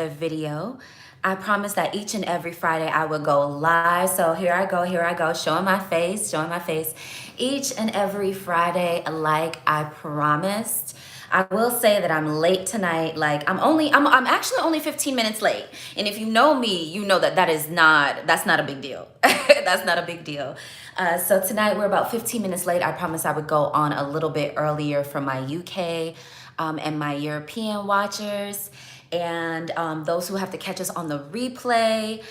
video. I promised that each and every Friday I would go live. So here I go, showing my face, each and every Friday, like I promised. I will say that I'm late tonight. Like I'm actually only 15 minutes late. And if you know me, you know that that's not a big deal. That's not a big deal. So tonight we're about 15 minutes late. I promised I would go on a little bit earlier for my UK and my European watchers. And those who have to catch us on the replay,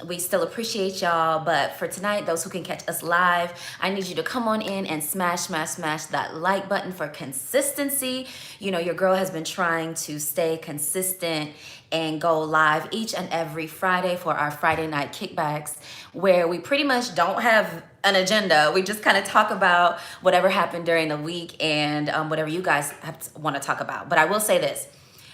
we still appreciate y'all. But for tonight, those who can catch us live, I need you to come on in and smash that like button for consistency. You know, your girl has been trying to stay consistent and go live each and every Friday for our Friday night kickbacks, where we pretty much don't have an agenda. We just kind of talk about whatever happened during the week and whatever you guys want to talk about. But I will say this.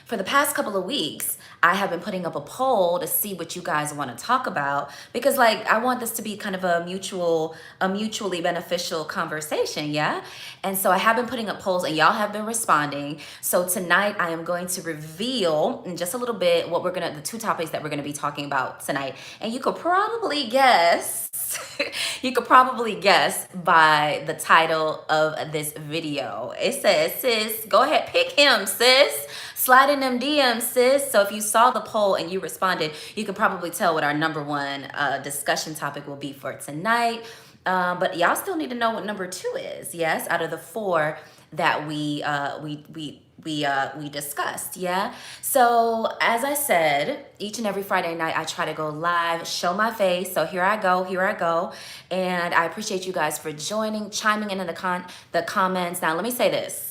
For the past couple of weeks, I have been putting up a poll to see what you guys want to talk about, because like I want this to be kind of a mutually beneficial conversation, yeah? And so I have been putting up polls and y'all have been responding. So tonight I am going to reveal in just a little bit what the two topics that we're going to be talking about tonight. And you could probably guess by the title of this video. It says, sis, go ahead, pick him, sis. Slide in them DMs, sis. So if you saw the poll and you responded, you can probably tell what our number one discussion topic will be for tonight. But y'all still need to know what number 2 is. Yes, out of the 4 that we discussed. Yeah. So as I said, each and every Friday night I try to go live, show my face. So here I go, and I appreciate you guys for chiming in the comments. Now let me say this.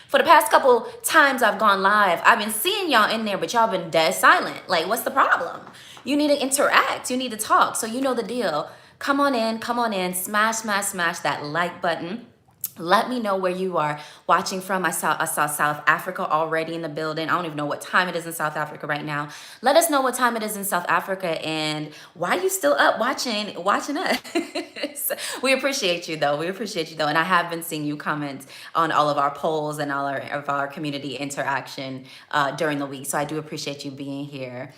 For the past couple times I've gone live, I've been seeing y'all in there, but y'all been dead silent. Like, what's the problem? You need to interact. You need to talk. So you know the deal. Come on in, smash that like button. Let me know where you are watching from. I saw South Africa already in the building. I don't even know what time it is in South Africa right now. Let us know what time it is in South Africa and why you still up watching us. We appreciate you though. And I have been seeing you comment on all of our polls and all of our community interaction during the week. So I do appreciate you being here.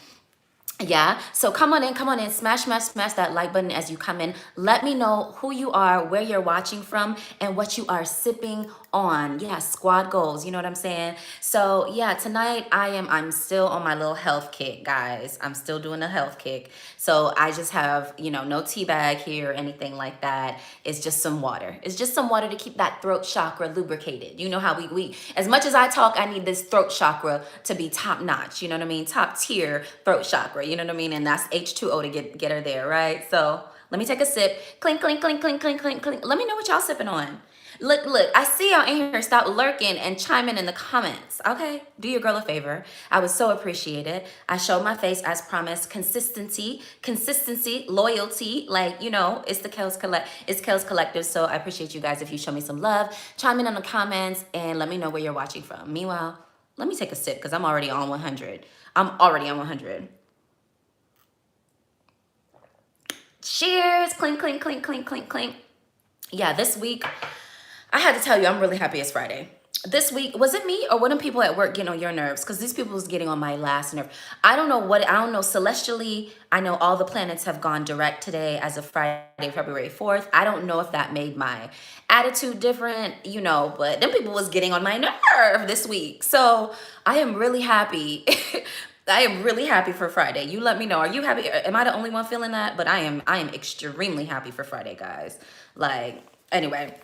Yeah, so come on in, smash that like button as you come in. Let me know who you are, where you're watching from, and what you are sipping on. Yeah, squad goals, you know what I'm saying? So yeah, tonight I'm still on my little health kick, guys. I'm still doing a health kick. So I just have, no tea bag here or anything like that. It's just some water. It's just some water to keep that throat chakra lubricated. You know how we as much as I talk, I need this throat chakra to be top notch, you know what I mean? Top tier throat chakra. You know what I mean? And that's H2O to get her there, right? So let me take a sip. Clink, clink, clink, clink, clink, clink, clink. Let me know what y'all sipping on. Look, I see y'all in here. Stop lurking and chiming in the comments, okay? Do your girl a favor. I would so appreciate it. I showed my face as promised. Consistency, loyalty. Like, it's the Kells Collective. So I appreciate you guys if you show me some love. Chime in the comments and let me know where you're watching from. Meanwhile, let me take a sip because I'm already on 100. Cheers. Clink, clink, clink, clink, clink, clink. Yeah, this week, I had to tell you, I'm really happy it's Friday. This week, was it me or were them people at work getting on your nerves? Because these people was getting on my last nerve. I don't know celestially. I know all the planets have gone direct today as of Friday, February 4th. I don't know if that made my attitude different, but them people was getting on my nerve this week. So I am really happy. I am really happy for Friday. You let me know. Are you happy? Am I the only one feeling that? But I am extremely happy for Friday, guys. Like, anyway,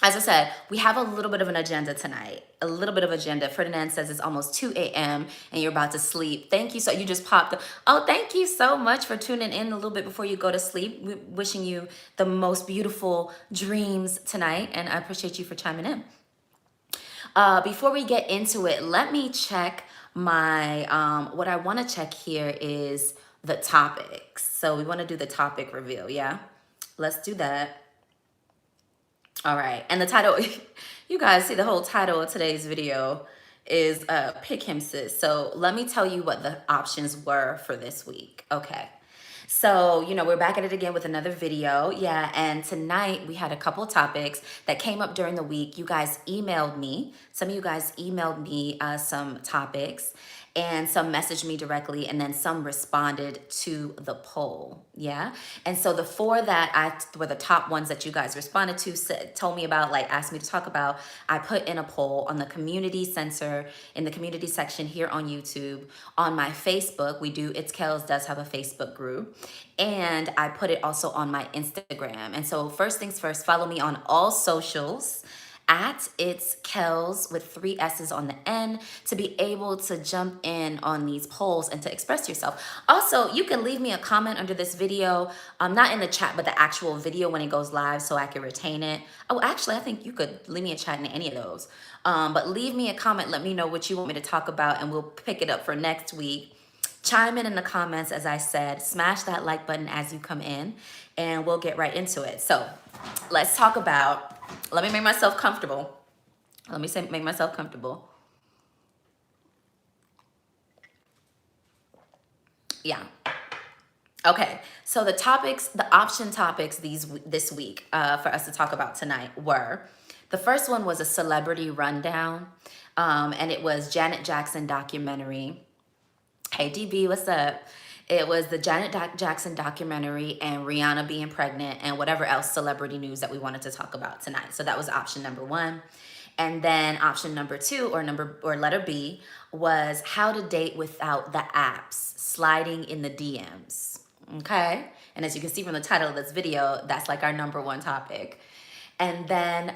as I said, we have a little bit of an agenda tonight. A little bit of agenda. Ferdinand says it's almost 2 a.m. and you're about to sleep. Thank you. So you just popped. Oh, thank you so much for tuning in a little bit before you go to sleep. We're wishing you the most beautiful dreams tonight. And I appreciate you for chiming in. Before we get into it, let me check my, what I want to check here is the topics. So we want to do the topic reveal. Yeah, let's do that. All right. And the title, you guys see the whole title of today's video is Pick Him, Sis. So let me tell you what the options were for this week. Okay. So, we're back at it again with another video. Yeah, and tonight we had a couple of topics that came up during the week. You guys emailed me. Some of you guys emailed me some topics. and some messaged me directly, and then some responded to the poll. Yeah. And so the four that I were the top ones that you guys responded to, said, told me about, like asked me to talk about, I put in a poll on the community censor in the community section here on YouTube. On my Facebook, It's Kells does have a Facebook group, and I put it also on my Instagram. And so first things first, follow me on all socials at It's Kells with 3 S's on the end to be able to jump in on these polls and to express yourself. Also, you can leave me a comment under this video, not in the chat, but the actual video when it goes live so I can retain it. Oh, actually, I think you could leave me a chat in any of those. But leave me a comment, let me know what you want me to talk about, and we'll pick it up for next week. Chime in the comments, as I said, smash that like button as you come in, and we'll get right into it. So let's talk about, let me make myself comfortable. Make myself comfortable. Yeah. Okay. So the topics, the option topics this week for us to talk about tonight were, the first one was a celebrity rundown, and it was Janet Jackson documentary. Hey DB, what's up? It was the Janet Jackson documentary and Rihanna being pregnant and whatever else celebrity news that we wanted to talk about tonight. So that was option number one. And then option number two, or letter B, was how to date without the apps, sliding in the DMs. Okay? And as you can see from the title of this video, that's like our number one topic. And then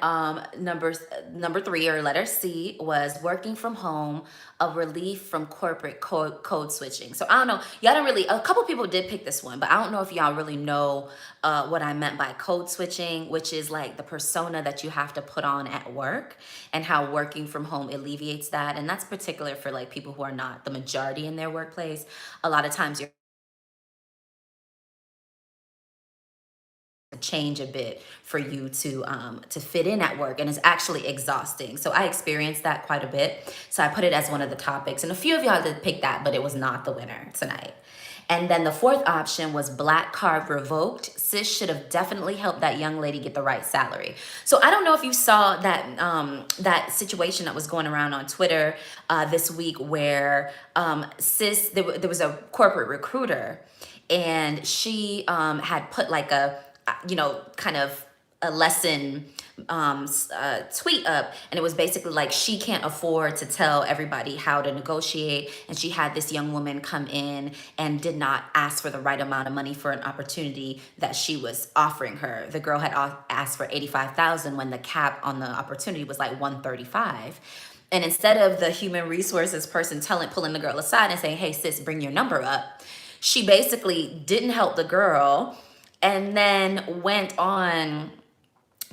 number three, or letter C, was working from home, a relief from corporate code switching. So I don't know, y'all don't really, a couple people did pick this one, but I don't know if y'all really know what I meant by code switching, which is like the persona that you have to put on at work, and how working from home alleviates that. And that's particular for like people who are not the majority in their workplace. A lot of times you're change a bit for you to fit in at work, and it's actually exhausting. So I experienced that quite a bit, so I put it as one of the topics, and a few of y'all did pick that, but it was not the winner tonight. And then the fourth option was black card revoked. Sis should have definitely helped that young lady get the right salary. So I don't know if you saw that that situation that was going around on Twitter this week, where Sis, there was a corporate recruiter, and she had put like a, kind of a lesson tweet up, and it was basically like she can't afford to tell everybody how to negotiate, and she had this young woman come in and did not ask for the right amount of money for an opportunity that she was offering her. The girl had asked for $85,000 when the cap on the opportunity was like $135,000. And instead of the human resources person pulling the girl aside and saying, hey sis, bring your number up, she basically didn't help the girl, and then went on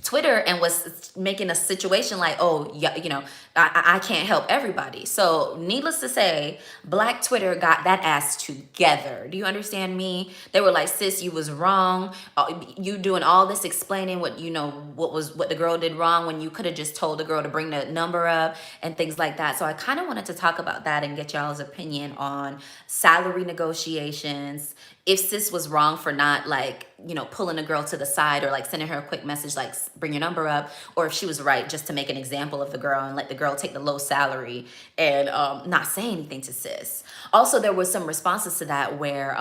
Twitter and was making a situation like, oh, yeah, I can't help everybody. So needless to say, Black Twitter got that ass together. Do you understand me? They were like, sis, you was wrong. You doing all this explaining what the girl did wrong, when you could have just told the girl to bring the number up and things like that. So I kind of wanted to talk about that and get y'all's opinion on salary negotiations. If sis was wrong for not pulling a girl to the side, or like sending her a quick message like bring your number up, or if she was right just to make an example of the girl and let the girl take the low salary and not say anything to sis. Also, there was some responses to that where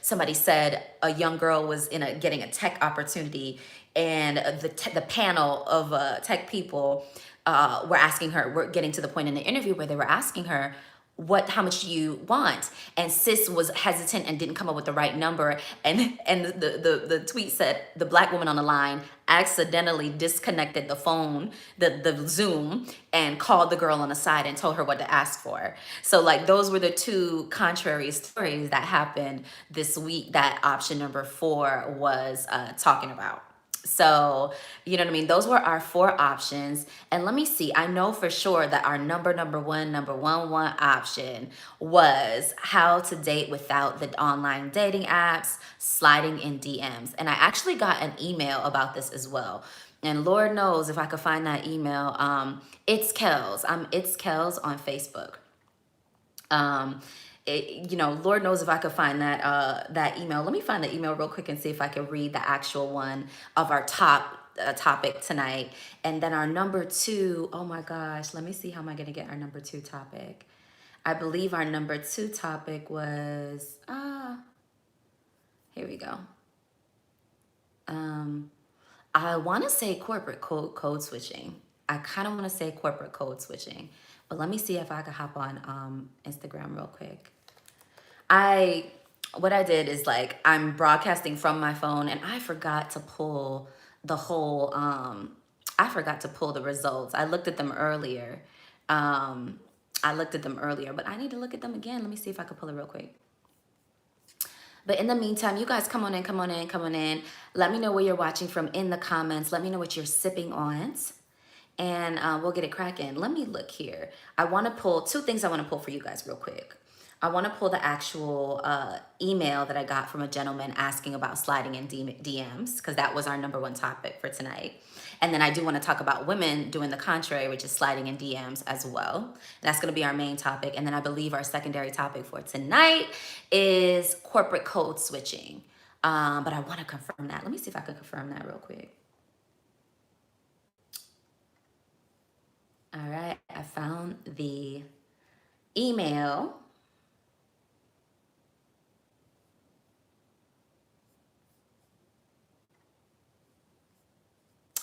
somebody said a young girl was getting a tech opportunity, and the panel of tech people were getting to the point in the interview where they were asking her, how much do you want? And sis was hesitant and didn't come up with the right number. And the tweet said the Black woman on the line accidentally disconnected the phone, the Zoom, and called the girl on the side and told her what to ask for. So like those were the two contrary stories that happened this week that option number 4 was talking about. So, you know what I mean? Those were our 4 options. And let me see, I know for sure that our number one option was how to date without the online dating apps, sliding in DMs. And I actually got an email about this as well. And Lord knows if I could find that email. It's Kells. It's Kells on Facebook. Lord knows if I could find that email. Let me find the email real quick and see if I can read the actual one of our top topic tonight. And then our number 2, oh my gosh, let me see how am I going to get our number 2 topic. I believe our number 2 topic was, here we go. I want to say corporate code switching. I kind of want to say corporate code switching, but let me see if I can hop on Instagram real quick. What I did is like, I'm broadcasting from my phone and I forgot to pull the whole, I forgot to pull the results. I looked at them earlier. But I need to look at them again. Let me see if I can pull it real quick. But in the meantime, you guys come on in. Let me know where you're watching from in the comments. Let me know what you're sipping on. And we'll get it cracking. Let me look here. I want to pull 2 things I want to pull for you guys real quick. I want to pull the actual email that I got from a gentleman asking about sliding in DMs, because that was our number 1 topic for tonight. And then I do want to talk about women doing the contrary, which is sliding in DMs as well. That's going to be our main topic. And then I believe our secondary topic for tonight is corporate code switching. But I want to confirm that. Let me see if I can confirm that real quick. All right, I found the email.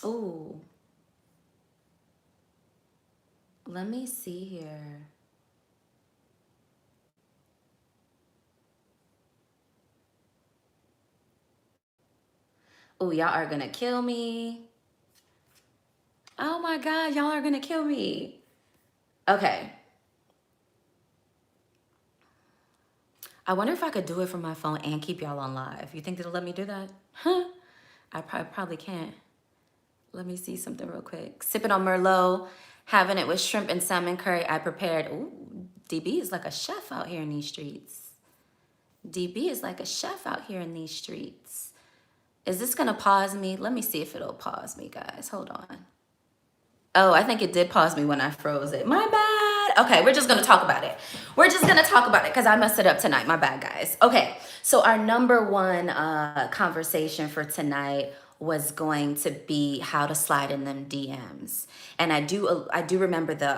Oh, let me see here. Oh, y'all are gonna kill me. Oh my God, y'all are gonna kill me. Okay. I wonder if I could do it from my phone and keep y'all on live. You think it'll let me do that? Huh? I probably can't. Let me see something real quick. Sipping on Merlot, having it with shrimp and salmon curry I prepared. Ooh, DB is like a chef out here in these streets. DB is like a chef out here in these streets. Is this gonna pause me? Let me see if it'll pause me, guys. Hold on. Oh, I think it did pause me when I froze it. My bad. Okay, we're just gonna talk about it. We're just gonna talk about it because I messed it up tonight. My bad, guys. Okay, so our number 1 conversation for tonight was going to be how to slide in them DMs, and I do remember the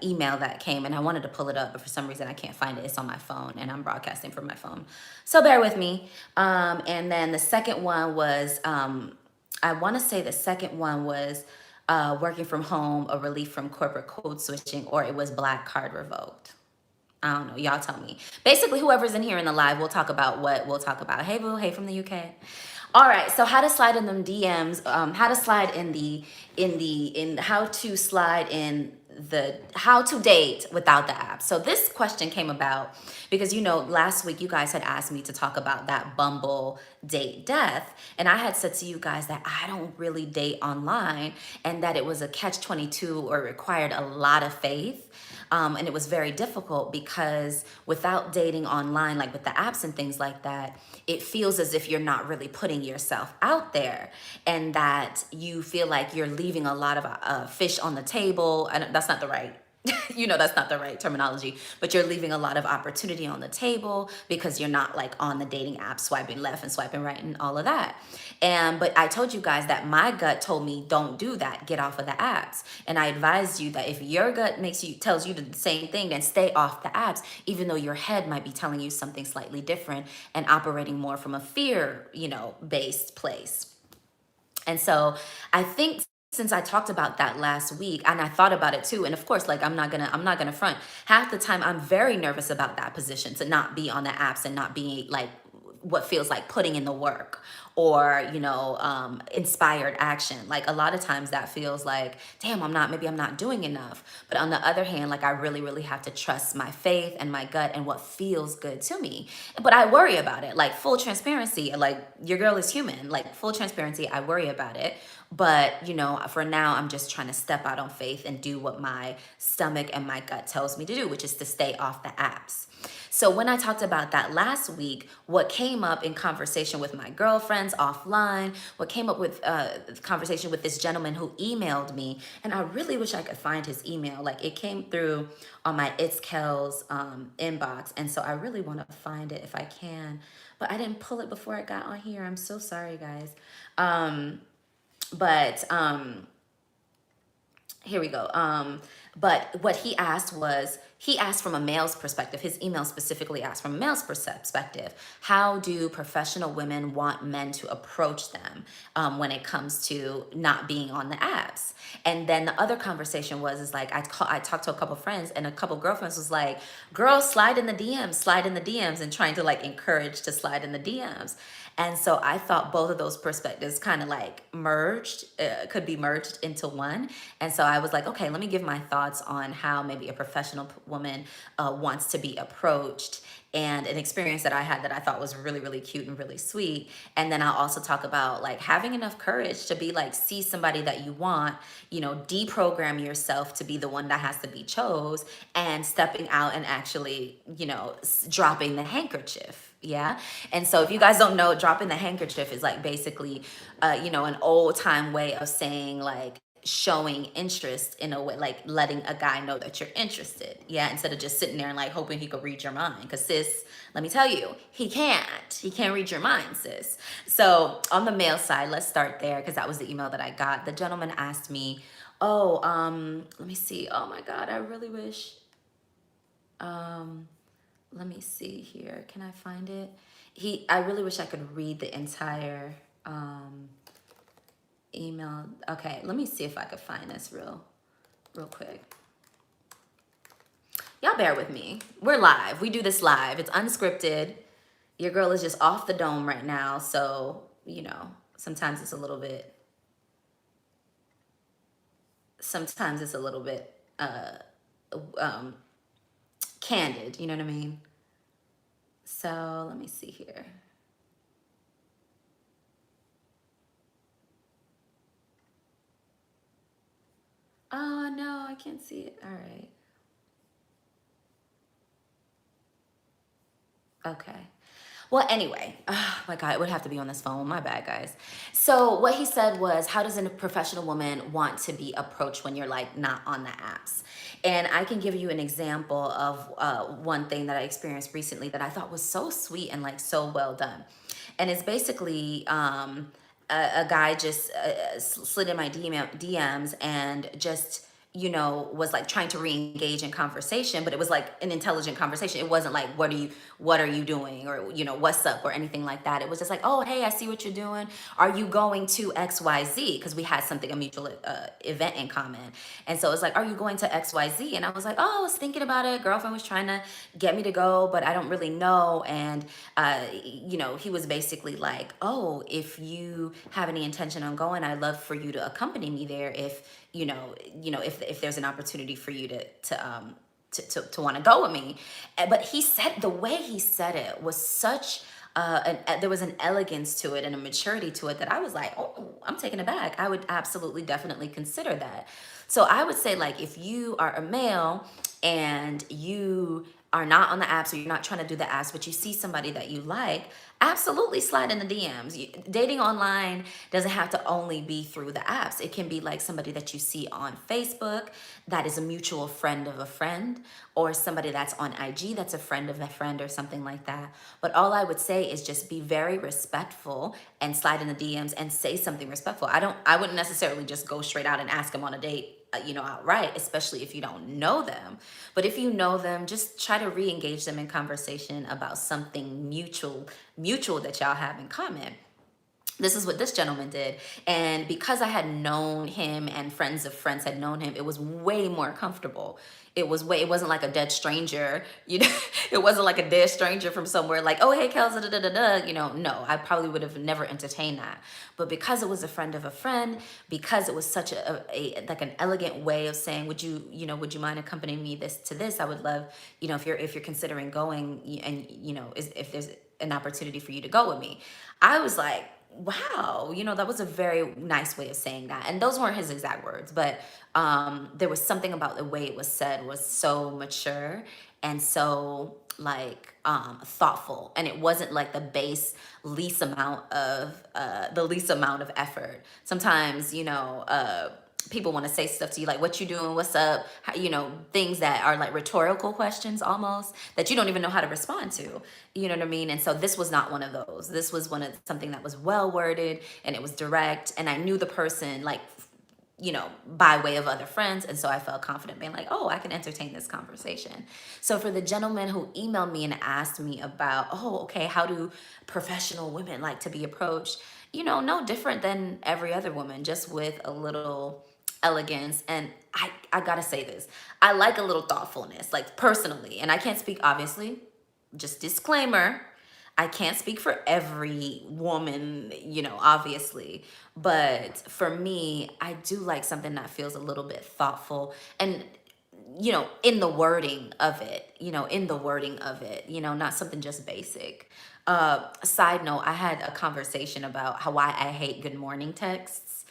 email that came, and I wanted to pull it up, but for some reason I can't find it. It's on my phone, and I'm broadcasting from my phone, so bear with me. And then the second one was I want to say the second one was working from home, a relief from corporate code switching, or it was black card revoked. I don't know. Y'all tell me. Basically, whoever's in here in the live, we'll talk about what we'll talk about. Hey, boo. Hey, from the UK. All right. So how to slide in them DMs, how to slide how to date without the app. So this question came about because, last week you guys had asked me to talk about that Bumble date death. And I had said to you guys that I don't really date online and that it was a catch-22 or required a lot of faith. And it was very difficult because without dating online, like with the apps and things like that, it feels as if you're not really putting yourself out there and that you feel like you're leaving a lot of fish on the table. And that's not the right, that's not the right terminology, but you're leaving a lot of opportunity on the table because you're not like on the dating app swiping left and swiping right and all of that. But I told you guys that my gut told me don't do that, get off of the apps. And I advised you that if your gut tells you the same thing, then stay off the apps, even though your head might be telling you something slightly different and operating more from a fear, based place. And so I think since I talked about that last week and I thought about it too, and of course, like I'm not gonna front. Half the time I'm very nervous about that position, to not be on the apps and not be like what feels like putting in the work or, inspired action. Like a lot of times that feels like, damn, maybe I'm not doing enough. But on the other hand, like I really, really have to trust my faith and my gut and what feels good to me. But I worry about it, like full transparency, like your girl is human, like full transparency, I worry about it. But, for now, I'm just trying to step out on faith and do what my stomach and my gut tells me to do, which is to stay off the apps. So when I talked about that last week, what came up in conversation with my girlfriends friends offline. What came up with conversation with this gentleman who emailed me, and I really wish I could find his email. Like, it came through on my It's Kells inbox, and so I really want to find it if I can, but I didn't pull it before I got on here. I'm so sorry, guys. But here we go. But what he asked was, he asked from a male's perspective. His email specifically asked from a male's perspective, how do professional women want men to approach them when it comes to not being on the apps? And then the other conversation was, is like, I talked to a couple friends, and a couple girlfriends was like, girls, slide in the DMs, and trying to like encourage to slide in the DMs. And so I thought both of those perspectives kind of like merged, could be merged into one. And so I was like, okay, let me give my thoughts on how maybe a professional woman wants to be approached, and an experience that I had that I thought was really, really cute and really sweet. And then I'll also talk about like having enough courage to be like, see somebody that you want, you know, deprogram yourself to be the one that has to be chose, and stepping out and actually, you know, dropping the handkerchief. Yeah. And so if you guys don't know, dropping the handkerchief is like basically, you know, an old time way of saying like showing interest in a way, like letting a guy know that you're interested. Yeah. Instead of just sitting there and like hoping he could read your mind. Because sis, let me tell you, he can't read your mind, sis. So on the male side, let's start there, because that was the email that I got. The gentleman asked me, oh, let me see. Oh my God, I really wish, let me see here. Can I find it? I really wish I could read the entire email. Okay, let me see if I could find this real quick. Y'all bear with me. We're live. We do this live. It's unscripted. Your girl is just off the dome right now. So, you know, sometimes it's a little bit candid, you know what I mean? So let me see here. Oh no, I can't see it. All right. Okay. Well, anyway, oh my God, it would have to be on this phone. My bad, guys. So what he said was, how does a professional woman want to be approached when you're like not on the apps? And I can give you an example of one thing that I experienced recently that I thought was so sweet and like so well done. And it's basically a guy just slid in my DMs and just, you know, was like trying to re-engage in conversation, but it was like an intelligent conversation. It wasn't like, what are you doing? Or, you know, what's up or anything like that. It was just like, oh, hey, I see what you're doing. Are you going to XYZ? Because we had a mutual event in common. And so it's like, are you going to XYZ? And I was like, oh, I was thinking about it. Girlfriend was trying to get me to go, but I don't really know. And, you know, he was basically like, oh, if you have any intention on going, I'd love for you to accompany me there if, you know, if there's an opportunity for you to want to go with me. But he said, the way he said it was such, there was an elegance to it and a maturity to it that I was like, oh, I'm taken aback. I would absolutely, definitely consider that. So I would say, like, if you are a male and you are not on the apps, or you're not trying to do the apps, but you see somebody that you like, absolutely slide in the DMs. Dating online doesn't have to only be through the apps. It can be like somebody that you see on Facebook that is a mutual friend of a friend, or somebody that's on IG that's a friend of a friend, or something like that. But all I would say is just be very respectful and slide in the DMs and say something respectful. I wouldn't necessarily just go straight out and ask them on a date, you know, outright, especially if you don't know them. But if you know them, just try to re-engage them in conversation about something mutual that y'all have in common. This is what this gentleman did. And because I had known him and friends of friends had known him, it was way more comfortable. It wasn't like a dead stranger, you know, it wasn't like a dead stranger from somewhere like, oh, hey, Kells, you know, no, I probably would have never entertained that. But because it was a friend of a friend, because it was such like an elegant way of saying, would you mind accompanying me to this? I would love, you know, if you're considering going, and, you know, if there's an opportunity for you to go with me. I was like, wow, you know, that was a very nice way of saying that. And those weren't his exact words, but there was something about the way it was said was so mature and so like thoughtful, and it wasn't like least amount of the least amount of effort. Sometimes, people want to say stuff to you like, what you doing, what's up, how, things that are like rhetorical questions almost, that you don't even know how to respond to, you know what I mean? And so this was not one of those. This was something that was well worded, and it was direct, and I knew the person like, by way of other friends. And so I felt confident being like, oh, I can entertain this conversation. So for the gentleman who emailed me and asked me about, oh, okay, how do professional women like to be approached? No different than every other woman, just with a little elegance. And I gotta say this, I like a little thoughtfulness, like personally, and I can't speak, obviously, just disclaimer, I can't speak for every woman, obviously. But for me, I do like something that feels a little bit thoughtful, and, in the wording of it, not something just basic. Side note, I had a conversation about why I hate good morning texts.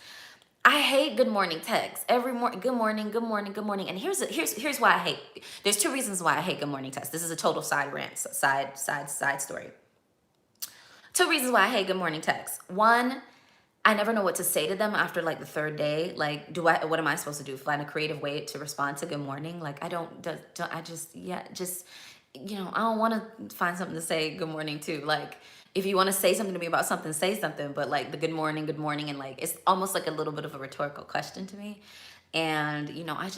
I hate good morning texts. Every morning, good morning, good morning, good morning. And here's why I hate. There's two reasons why I hate good morning texts. This is a total side rant, side story. Two reasons why I hate good morning texts. One, I never know what to say to them after like the third day. Like, what am I supposed to do? Find a creative way to respond to good morning? Like, I don't I don't want to find something to say good morning to. Like, if you want to say something to me about something, say something. But like the good morning, and like, it's almost like a little bit of a rhetorical question to me. And, I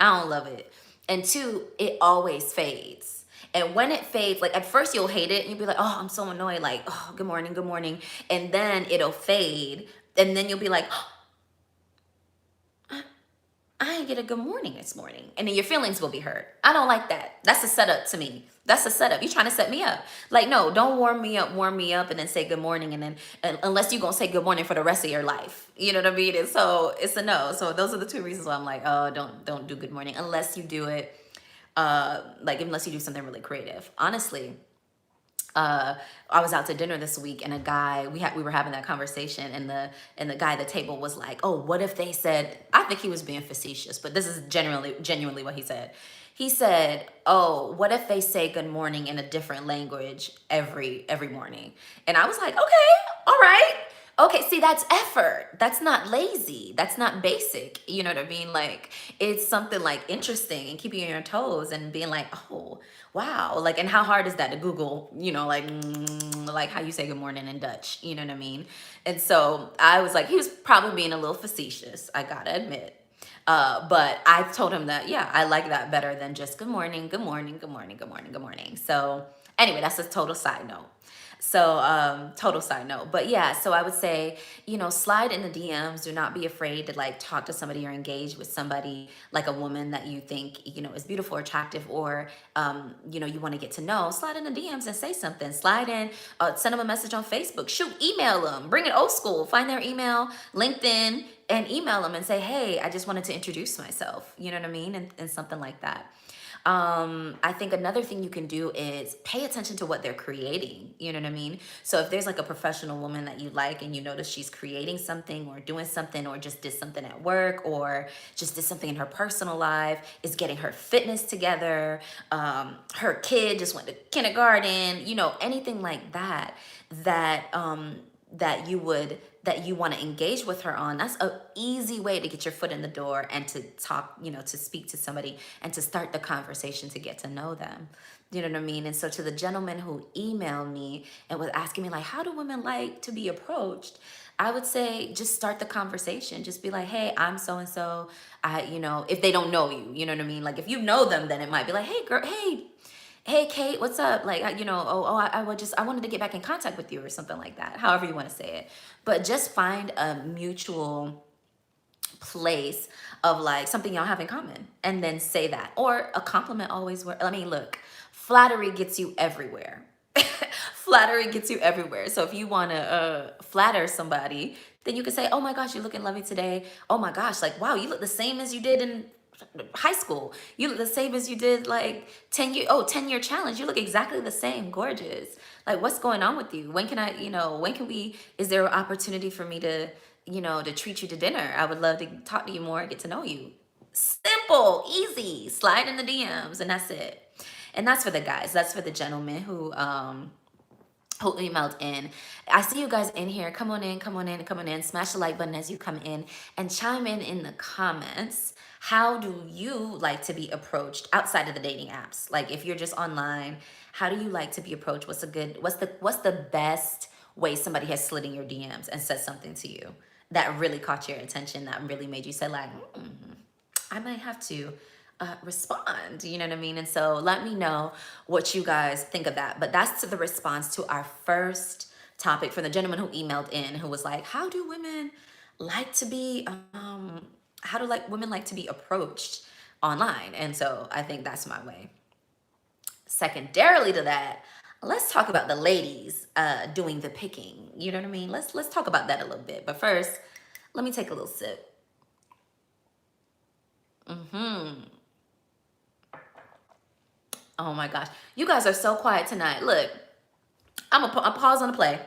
don't love it. And two, it always fades. And when it fades, like at first you'll hate it and you'll be like, oh, I'm so annoyed. Like, oh, good morning, good morning. And then it'll fade. And then you'll be like, oh, I didn't get a good morning this morning. And then your feelings will be hurt. I don't like that. That's a setup to me. That's a setup. You're trying to set me up. Like, no, don't warm me up and then say good morning. And then unless you're going to say good morning for the rest of your life. You know what I mean? And so it's a no. So those are the two reasons why I'm like, oh, don't do good morning unless you do it. Unless you do something really creative. Honestly, I was out to dinner this week, and a guy, we were having that conversation, and the guy at the table was like, oh, what if they said, I think he was being facetious, but this is genuinely what he said. He said, oh, what if they say good morning in a different language every morning? And I was like, okay, all right. Okay, see, that's effort. That's not lazy. That's not basic. You know what I mean? Like, it's something like interesting and keeping you on your toes and being like, oh, wow. Like, and how hard is that to Google, like how you say good morning in Dutch, you know what I mean? And so I was like, he was probably being a little facetious, I gotta admit. But I told him that, yeah, I like that better than just good morning, good morning, good morning, good morning, good morning. So anyway, that's a total side note. So, total side note, but yeah, so I would say, slide in the DMs. Do not be afraid to like talk to somebody or engage with somebody, like a woman that you think, is beautiful or attractive, or, you want to get to know. Slide in the DMs and say something. Slide in, send them a message on Facebook, shoot, email them, bring it old school, find their email, LinkedIn, and email them and say, hey, I just wanted to introduce myself. You know what I mean? And something like that. I think another thing you can do is pay attention to what they're creating. You know what I mean? So if there's like a professional woman that you like and you notice she's creating something or doing something or just did something at work or just did something in her personal life, is getting her fitness together, her kid just went to kindergarten, anything like that, that you want to engage with her on, that's an easy way to get your foot in the door and to talk, to speak to somebody and to start the conversation to get to know them. You know what I mean? And so to the gentleman who emailed me and was asking me like, how do women like to be approached? I would say just start the conversation. Just be like, hey, I'm so-and-so. If they don't know you, you know what I mean? Like if you know them, then it might be like, hey girl, hey Kate, what's up? Like, I wanted to get back in contact with you or something like that. However you want to say it. But just find a mutual place of like something y'all have in common and then say that. Or a compliment always works. I mean, look, flattery gets you everywhere. Flattery gets you everywhere. So if you want to flatter somebody, then you can say, oh my gosh, you're looking lovely today. Oh my gosh, like, wow, you look the same as you did in high school. You look the same as you did like 10-year challenge. You look exactly the same, gorgeous. Like, what's going on with you? When can we, is there an opportunity for me to, to treat you to dinner? I would love to talk to you more, get to know you. Simple, easy, slide in the DMs, and that's it. And that's for the guys. That's for the gentlemen who emailed in. I see you guys in here. Come on in, come on in, come on in. Smash the like button as you come in and chime in the comments. How do you like to be approached outside of the dating apps? Like if you're just online, how do you like to be approached? What's the best way somebody has slid in your DMs and said something to you that really caught your attention, that really made you say like, I might have to respond, you know what I mean? And so let me know what you guys think of that. But that's the response to our first topic from the gentleman who emailed in, who was like, how do women like to be, women like to be approached online? And so I think that's my way. Secondarily to that, let's talk about the ladies doing the picking. You know what I mean? Let's talk about that a little bit. But first, let me take a little sip. Oh my gosh. You guys are so quiet tonight. Look, I'm a pause on the play.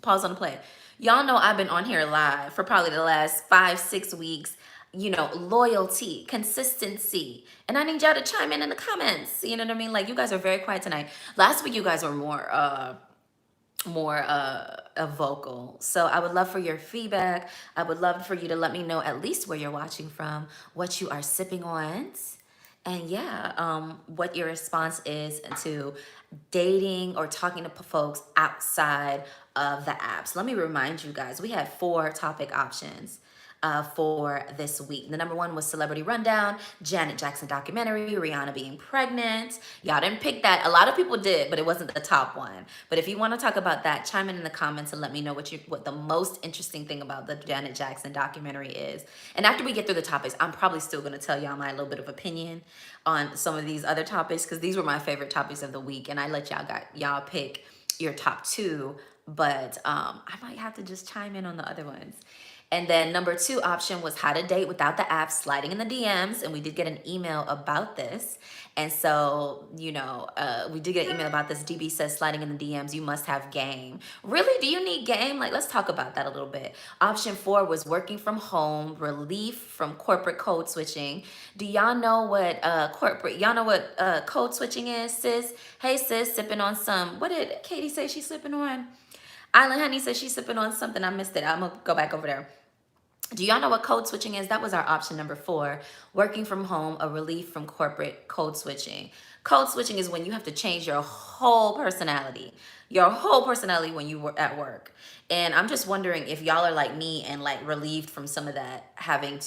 Pause on the play. Y'all know I've been on here live for probably the last 5-6 weeks. You know, loyalty, consistency. And I need y'all to chime in the comments. You know what I mean? Like, you guys are very quiet tonight. Last week, you guys were more vocal. So I would love for your feedback. I would love for you to let me know at least where you're watching from, what you are sipping on, and yeah, what your response is to dating or talking to folks outside of the apps. Let me remind you guys, we had 4 topic options for this week. The number 1 was Celebrity Rundown, Janet Jackson documentary, Rihanna being pregnant. Y'all didn't pick that. A lot of people did, but it wasn't the top one. But if you want to talk about that, chime in the comments and let me know what the most interesting thing about the Janet Jackson documentary is. And after we get through the topics, I'm probably still going to tell y'all my little bit of opinion on some of these other topics, because these were my favorite topics of the week, and I let y'all pick your top 2, but I might have to just chime in on the other ones. And then number 2 option was how to date without the app, sliding in the DMs. And we did get an email about this. And so, you know, we did get an email about this. DB says sliding in the DMs, you must have game. Really? Do you need game? Like, let's talk about that a little bit. Option 4 was working from home, relief from corporate code switching. Do y'all know what code switching is, sis? Hey, sis, sipping on some, what did Katie say she's sipping on? Island Honey says she's sipping on something. I missed it. I'm going to go back over there. Do y'all know what code switching is? That was our option number 4. Working from home, a relief from corporate code switching. Code switching is when you have to change your whole personality. Your whole personality when you were at work. And I'm just wondering if y'all are like me and like relieved from some of that having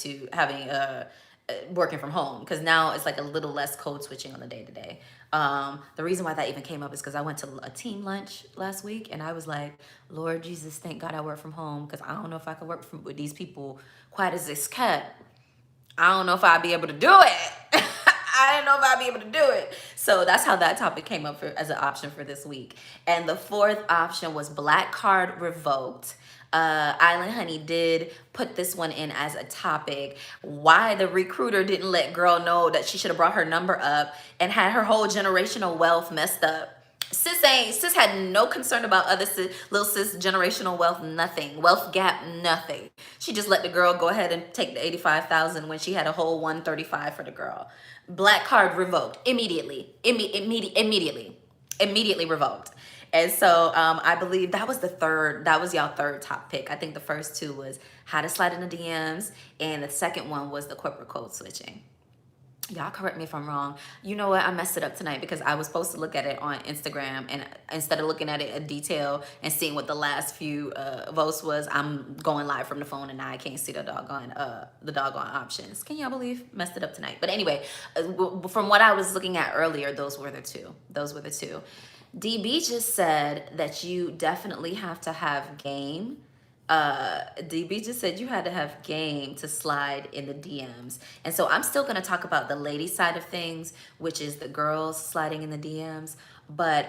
working from home, because now it's like a little less code switching on the day-to-day. The reason why that even came up is because I went to a team lunch last week and I was like, Lord Jesus, thank God I work from home, because I don't know if I could work with these people quite as this kept. I don't know if I'd be able to do it. I didn't know if I'd be able to do it. So that's how that topic came up as an option for this week. And the 4th option was black card revoked. Island Honey did put this one in as a topic. Why the recruiter didn't let girl know that she should have brought her number up and had her whole generational wealth messed up. Sis had no concern about little sis generational wealth, nothing. Wealth gap, nothing. She just let the girl go ahead and take the 85,000 when she had a whole 135 for the girl. Black card revoked immediately revoked. And so I believe that was y'all third top pick. I think the first 2 was how to slide in the DMs, and the second one was the corporate code switching. Y'all correct me if I'm wrong. You know what? I messed it up tonight because I was supposed to look at it on Instagram, and instead of looking at it in detail and seeing what the last few votes was, I'm going live from the phone and now I can't see the doggone options. Can y'all believe? Messed it up tonight. But anyway, from what I was looking at earlier, those were the two. DB just said that you definitely have to have game. DB just said you had to have game to slide in the DMs. And so I'm still going to talk about the lady side of things, which is the girls sliding in the DMs. But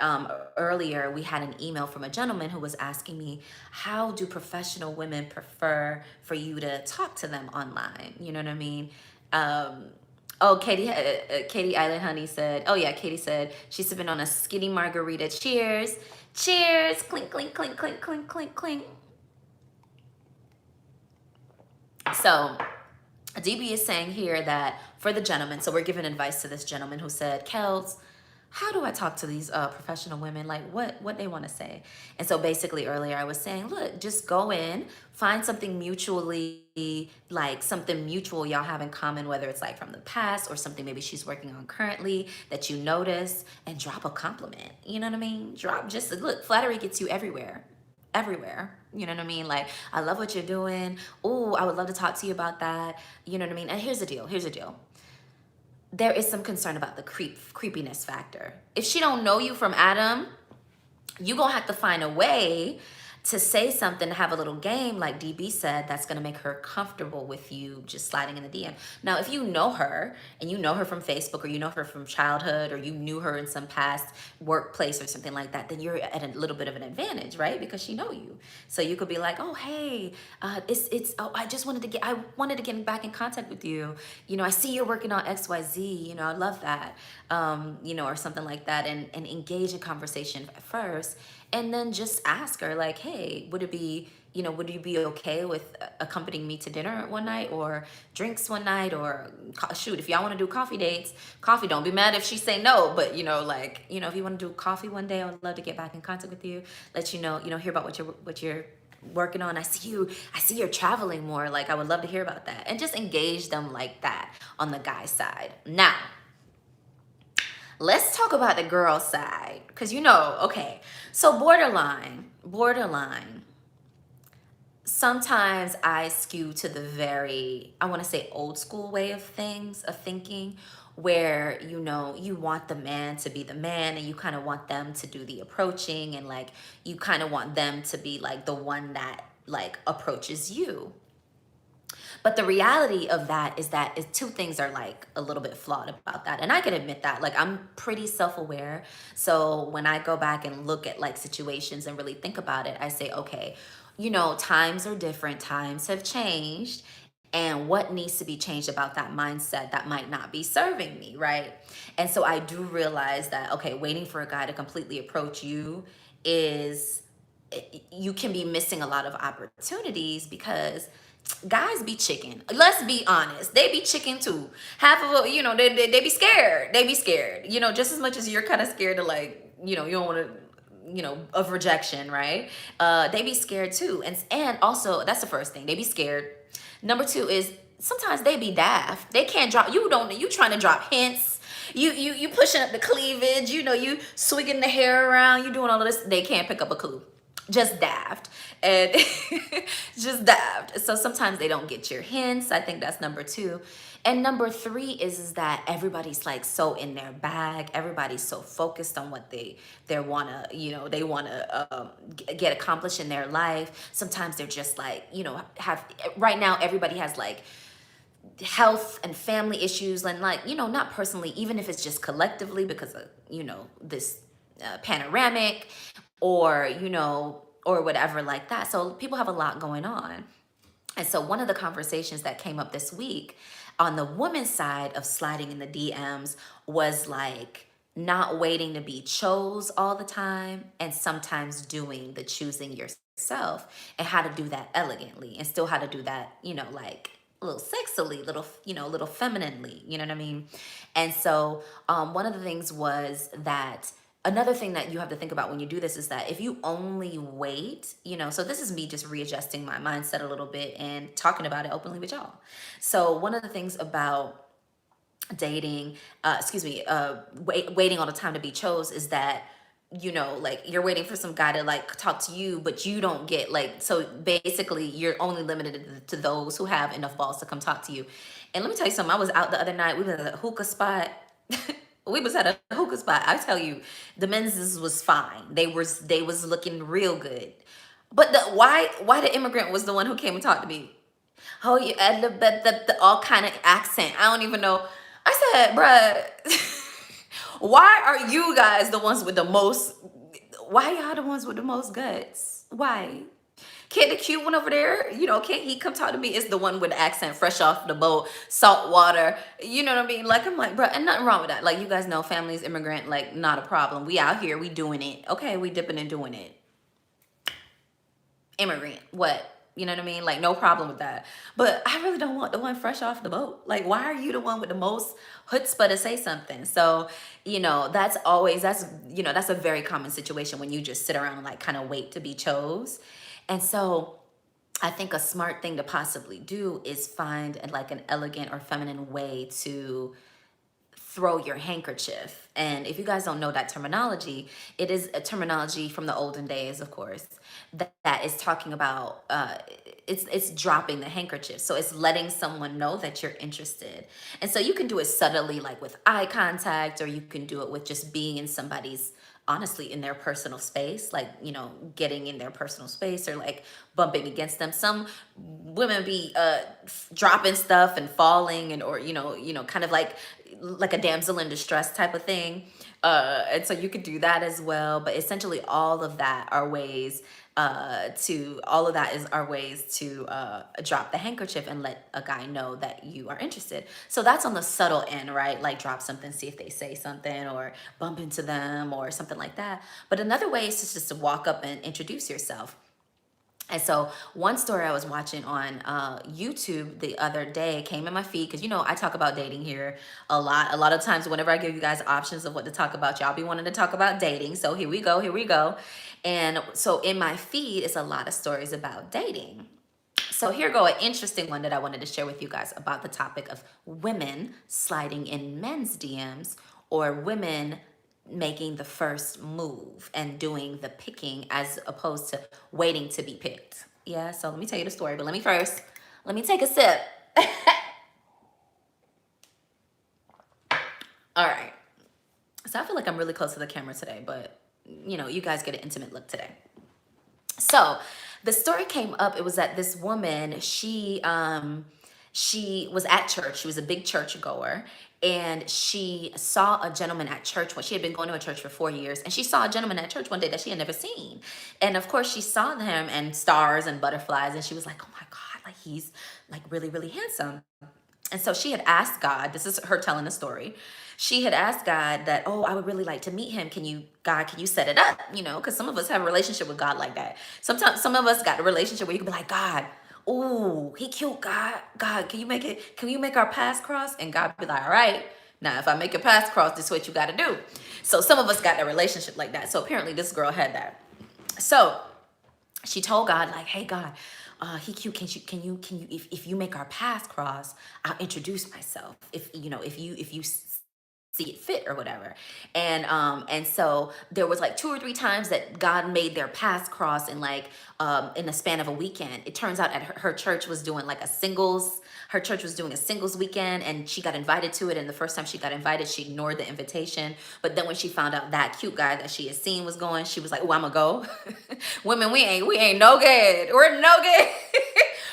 earlier we had an email from a gentleman who was asking me, how do professional women prefer for you to talk to them online? You know what I mean? Katie Island Honey said, Katie said she's sipping on a skinny margarita. Cheers. Cheers. Clink, clink, clink, clink, clink, clink, clink. So DB is saying here that for the gentleman, so we're giving advice to this gentleman who said, Kells, how do I talk to these professional women? Like what they want to say. And so basically earlier I was saying, look, just go in, find something mutually, like something mutual y'all have in common, whether it's like from the past or something maybe she's working on currently that you notice, and drop a compliment. You know what I mean? Drop, just look, flattery gets you everywhere. Everywhere. You know what I mean? Like, I love what you're doing. Oh, I would love to talk to you about that. You know what I mean? And here's the deal. Here's the deal. There is some concern about the creepiness factor. If she don't know you from Adam, you gonna have to find a way to say something, to have a little game, like DB said, that's gonna make her comfortable with you just sliding in the DM. Now, if you know her and you know her from Facebook, or you know her from childhood, or you knew her in some past workplace or something like that, then you're at a little bit of an advantage, right? Because she know you. So you could be like, oh, hey, I wanted to get back in contact with you. You know, I see you're working on XYZ, you know, I love that. You know, or something like that, and engage in conversation first. And then just ask her, like, hey, would you be okay with accompanying me to dinner one night, or drinks one night, or shoot, if y'all want to do coffee dates, coffee, don't be mad if she say no, but you know, like, you know, if you want to do coffee one day, I would love to get back in contact with you, let you know, hear about what you're working on. I see you're traveling more, like I would love to hear about that, and just engage them like that on the guy side. Now, let's talk about the girl side, because okay, so borderline. Sometimes I skew to the very, I want to say, old school way of thinking, where you want the man to be the man, and you kind of want them to do the approaching, and like you kind of want them to be like the one that like approaches you. But the reality of that is two things are like a little bit flawed about that. And I can admit that, like, I'm pretty self-aware. So when I go back and look at like situations and really think about it, I say, okay, times are different, times have changed. And what needs to be changed about that mindset that might not be serving me, right? And so I do realize that, okay, waiting for a guy to completely approach you you can be missing a lot of opportunities, because guys be chicken. Let's be honest. They be chicken too. Half of it, they be scared. They be scared, just as much as you're kind of scared to, like, you don't want to, of rejection, right? They be scared too. And also, that's the first thing. They be scared. Number two is sometimes they be daft. They can't drop, you trying to drop hints. You pushing up the cleavage, you swinging the hair around, you doing all of this. They can't pick up a clue. Just daft. And just daft. So sometimes they don't get your hints. I think that's number two. And number three is that everybody's like so in their bag. Everybody's so focused on what they wanna, they wanna get accomplished in their life. Sometimes they're just like, right now everybody has like health and family issues, and like, not personally, even if it's just collectively because of, this panoramic, or or whatever like that. So people have a lot going on. And so one of the conversations that came up this week on the woman's side of sliding in the DMs was like not waiting to be chose all the time, and sometimes doing the choosing yourself, and how to do that elegantly, and still how to do that, like a little sexily, little femininely, you know what I mean? And so one of the things was that another thing that you have to think about when you do this is that if you only wait, so this is me just readjusting my mindset a little bit and talking about it openly with y'all. So one of the things about dating, waiting all the time to be chose is that, like you're waiting for some guy to like talk to you, but you don't get like, so basically you're only limited to those who have enough balls to come talk to you. And let me tell you something, I was out the other night, we were at a hookah spot. We was at a hookah spot. I tell you, the men's was fine. They was looking real good. But why the immigrant was the one who came and talked to me? Oh, you had the all kind of accent. I don't even know. I said, bruh, why are you guys the ones with the most? Why y'all the ones with the most guts? Why? Can't the cute one over there, can't he come talk to me? It's the one with the accent, fresh off the boat, salt water. You know what I mean? Like, I'm like, bro, and nothing wrong with that. Like, you guys know, families, immigrant, like, not a problem. We out here, we doing it. Okay, we dipping and doing it. Immigrant, what? You know what I mean? Like, no problem with that. But I really don't want the one fresh off the boat. Like, why are you the one with the most chutzpah to say something? So, that's a very common situation when you just sit around and like kind of wait to be chose. And so I think a smart thing to possibly do is find like an elegant or feminine way to throw your handkerchief. And if you guys don't know that terminology, it is a terminology from the olden days, of course, that is talking about it's dropping the handkerchief. So it's letting someone know that you're interested. And so you can do it subtly, like with eye contact, or you can do it with just being in somebody's, honestly, in their personal space, like, getting in their personal space, or like bumping against them. Some women be dropping stuff and falling, and or kind of like a damsel in distress type of thing. And so you could do that as well. But essentially all of that are ways to drop the handkerchief and let a guy know that you are interested. So that's on the subtle end, right? Like drop something, see if they say something, or bump into them or something like that. But another way is just to walk up and introduce yourself. And so one story I was watching on YouTube the other day came in my feed, because I talk about dating here a lot. A lot of times whenever I give you guys options of what to talk about, y'all be wanting to talk about dating. So here we go. And so in my feed is a lot of stories about dating. So here go an interesting one that I wanted to share with you guys about the topic of women sliding in men's DMs, or women making the first move and doing the picking as opposed to waiting to be picked. Yeah, so let me tell you the story, but let me take a sip. All right. So I feel like I'm really close to the camera today, but you guys get an intimate look today. So the story came up, it was that this woman, she was at church. She was a big church goer, and she saw a gentleman at church. She had been going to a church for 4 years, and she saw a gentleman at church one day that she had never seen. And of course she saw him and stars and butterflies, and she was like, oh my God, like he's like really, really handsome. And so she had asked God, this is her telling the story. She had asked God that, oh, I would really like to meet him. God, can you set it up? Because some of us have a relationship with God like that. Sometimes some of us got a relationship where you can be like, God, ooh, he cute, God, can you make our paths cross? And God be like, all right, now if I make your paths cross, this is what you got to do. So some of us got a relationship like that. So apparently this girl had that. So she told God, like, hey God, he cute. Can you if you make our paths cross, I'll introduce myself. If you see it fit or whatever. And so there was like 2 or 3 times that God made their paths cross in in the span of a weekend. It turns out at her church was doing like her church was doing a singles weekend, and she got invited to it. And the first time she got invited, she ignored the invitation. But then when she found out that cute guy that she had seen was going, she was like, oh, I'm gonna go. Women, we ain't no good. We're no good.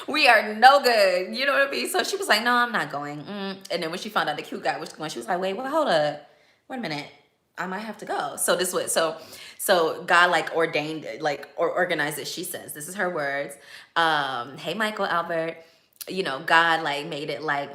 We are no good. You know what I mean? So she was like, no, I'm not going. And then when she found out the cute guy was going, she was like, wait, well, hold up. Wait a minute. I might have to go. So this was, so God like ordained, like, or organized it. She says, this is her words. Hey, Michael Albert, God like made it like,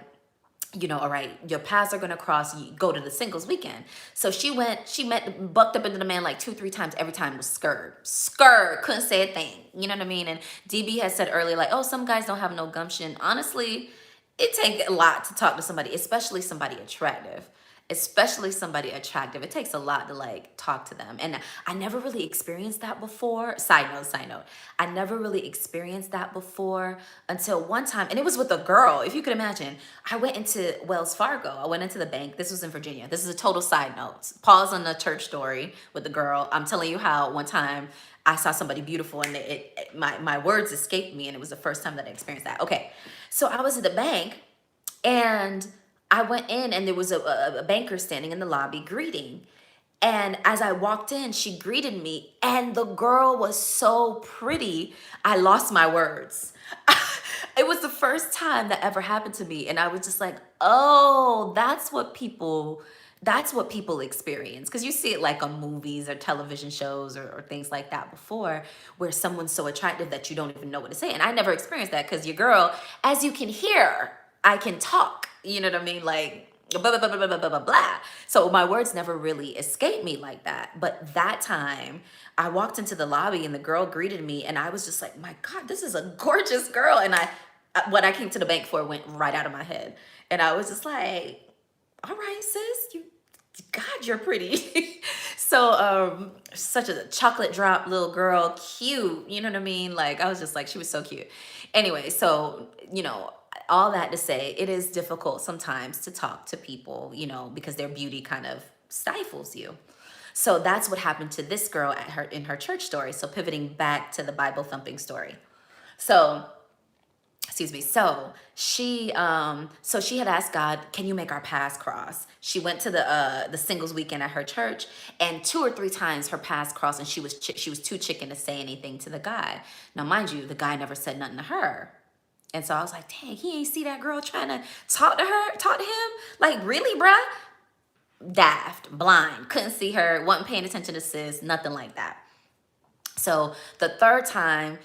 all right, your paths are gonna cross, you go to the singles weekend. So she bucked up into the man like 2-3 times. Every time was scared, couldn't say a thing. You know what I mean? And DB had said earlier, like, oh, some guys don't have no gumption. Honestly, it takes a lot to talk to somebody, especially somebody attractive. It takes a lot to like talk to them. And I never really experienced that before. Side note. I never really experienced that before until one time. And it was with a girl. If you could imagine, I went into Wells Fargo. I went into the bank. This was in Virginia. This is a total side note. Pause on the church story with the girl. I'm telling you how one time I saw somebody beautiful, and my words escaped me. And it was the first time that I experienced that. Okay. So I was at the bank, and I went in, and there was a banker standing in the lobby greeting. And as I walked in, she greeted me, and the girl was so pretty, I lost my words. It was the first time that ever happened to me. And I was just like, oh, that's what people experience. Because you see it like on movies or television shows or things like that before, where someone's so attractive that you don't even know what to say. And I never experienced that, because your girl, as you can hear, I can talk. You know what I mean? Like, blah, blah, blah, blah, blah, blah, blah, blah. So my words never really escaped me like that. But that time I walked into the lobby and the girl greeted me and I was just like, my God, this is a gorgeous girl. And what I came to the bank for went right out of my head. And I was just like, all right, sis, God, you're pretty. So, such a chocolate drop little girl, cute, you know what I mean? Like, I was just like, she was so cute. Anyway, so, all that to say, it is difficult sometimes to talk to people, because their beauty kind of stifles you. So that's what happened to this girl in her church story. So pivoting back to the Bible thumping story. So, excuse me. So she had asked God, can you make our paths cross? She went to the singles weekend at her church, and 2 or 3 times her paths crossed, and she was too chicken to say anything to the guy. Now, mind you, the guy never said nothing to her. And so I was like, dang, he ain't see that girl trying to talk to him? Like, really, bruh? Daft, blind, couldn't see her, wasn't paying attention to sis, nothing like that. So the third time,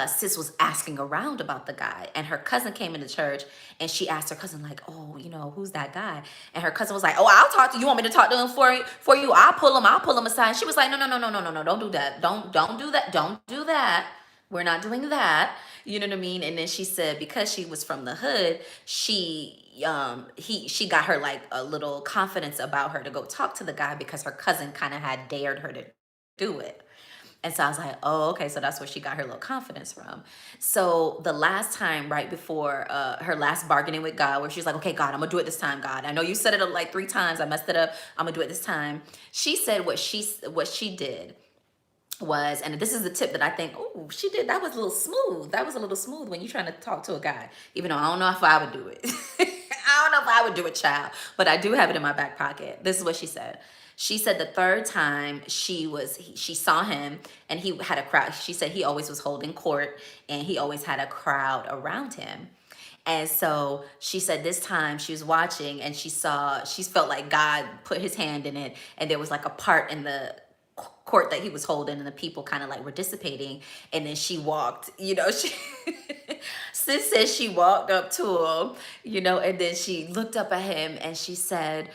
sis was asking around about the guy, and her cousin came into church, and she asked her cousin, like, oh, who's that guy? And her cousin was like, oh, I'll talk to you. Want me to talk to him for you? I'll pull him aside. And she was like, no, don't do that. Don't do that. Don't do that. We're not doing that. You know what I mean? And then she said, because she was from the hood, she got her like a little confidence about her to go talk to the guy because her cousin kind of had dared her to do it. And so I was like, oh, okay, so that's where she got her little confidence from. So the last time, right before her last bargaining with God, where she's like, okay, God, I'm gonna do it this time, God. I know you said it like 3 times. I messed it up. I'm gonna do it this time. She said what she did was, and this is the tip that I think, oh, she did, that was a little smooth. That was a little smooth when you're trying to talk to a guy, even though I don't know if I would do it. I don't know if I would do it, child, but I do have it in my back pocket. This is what she said. She said the third time she saw him and he had a crowd. She said he always was holding court and he always had a crowd around him. And so she said this time she was watching and she felt like God put his hand in it, and there was like a part in the court that he was holding and the people kind of like were dissipating, and then she walked, she sis says she walked up to him, and then she looked up at him and she said,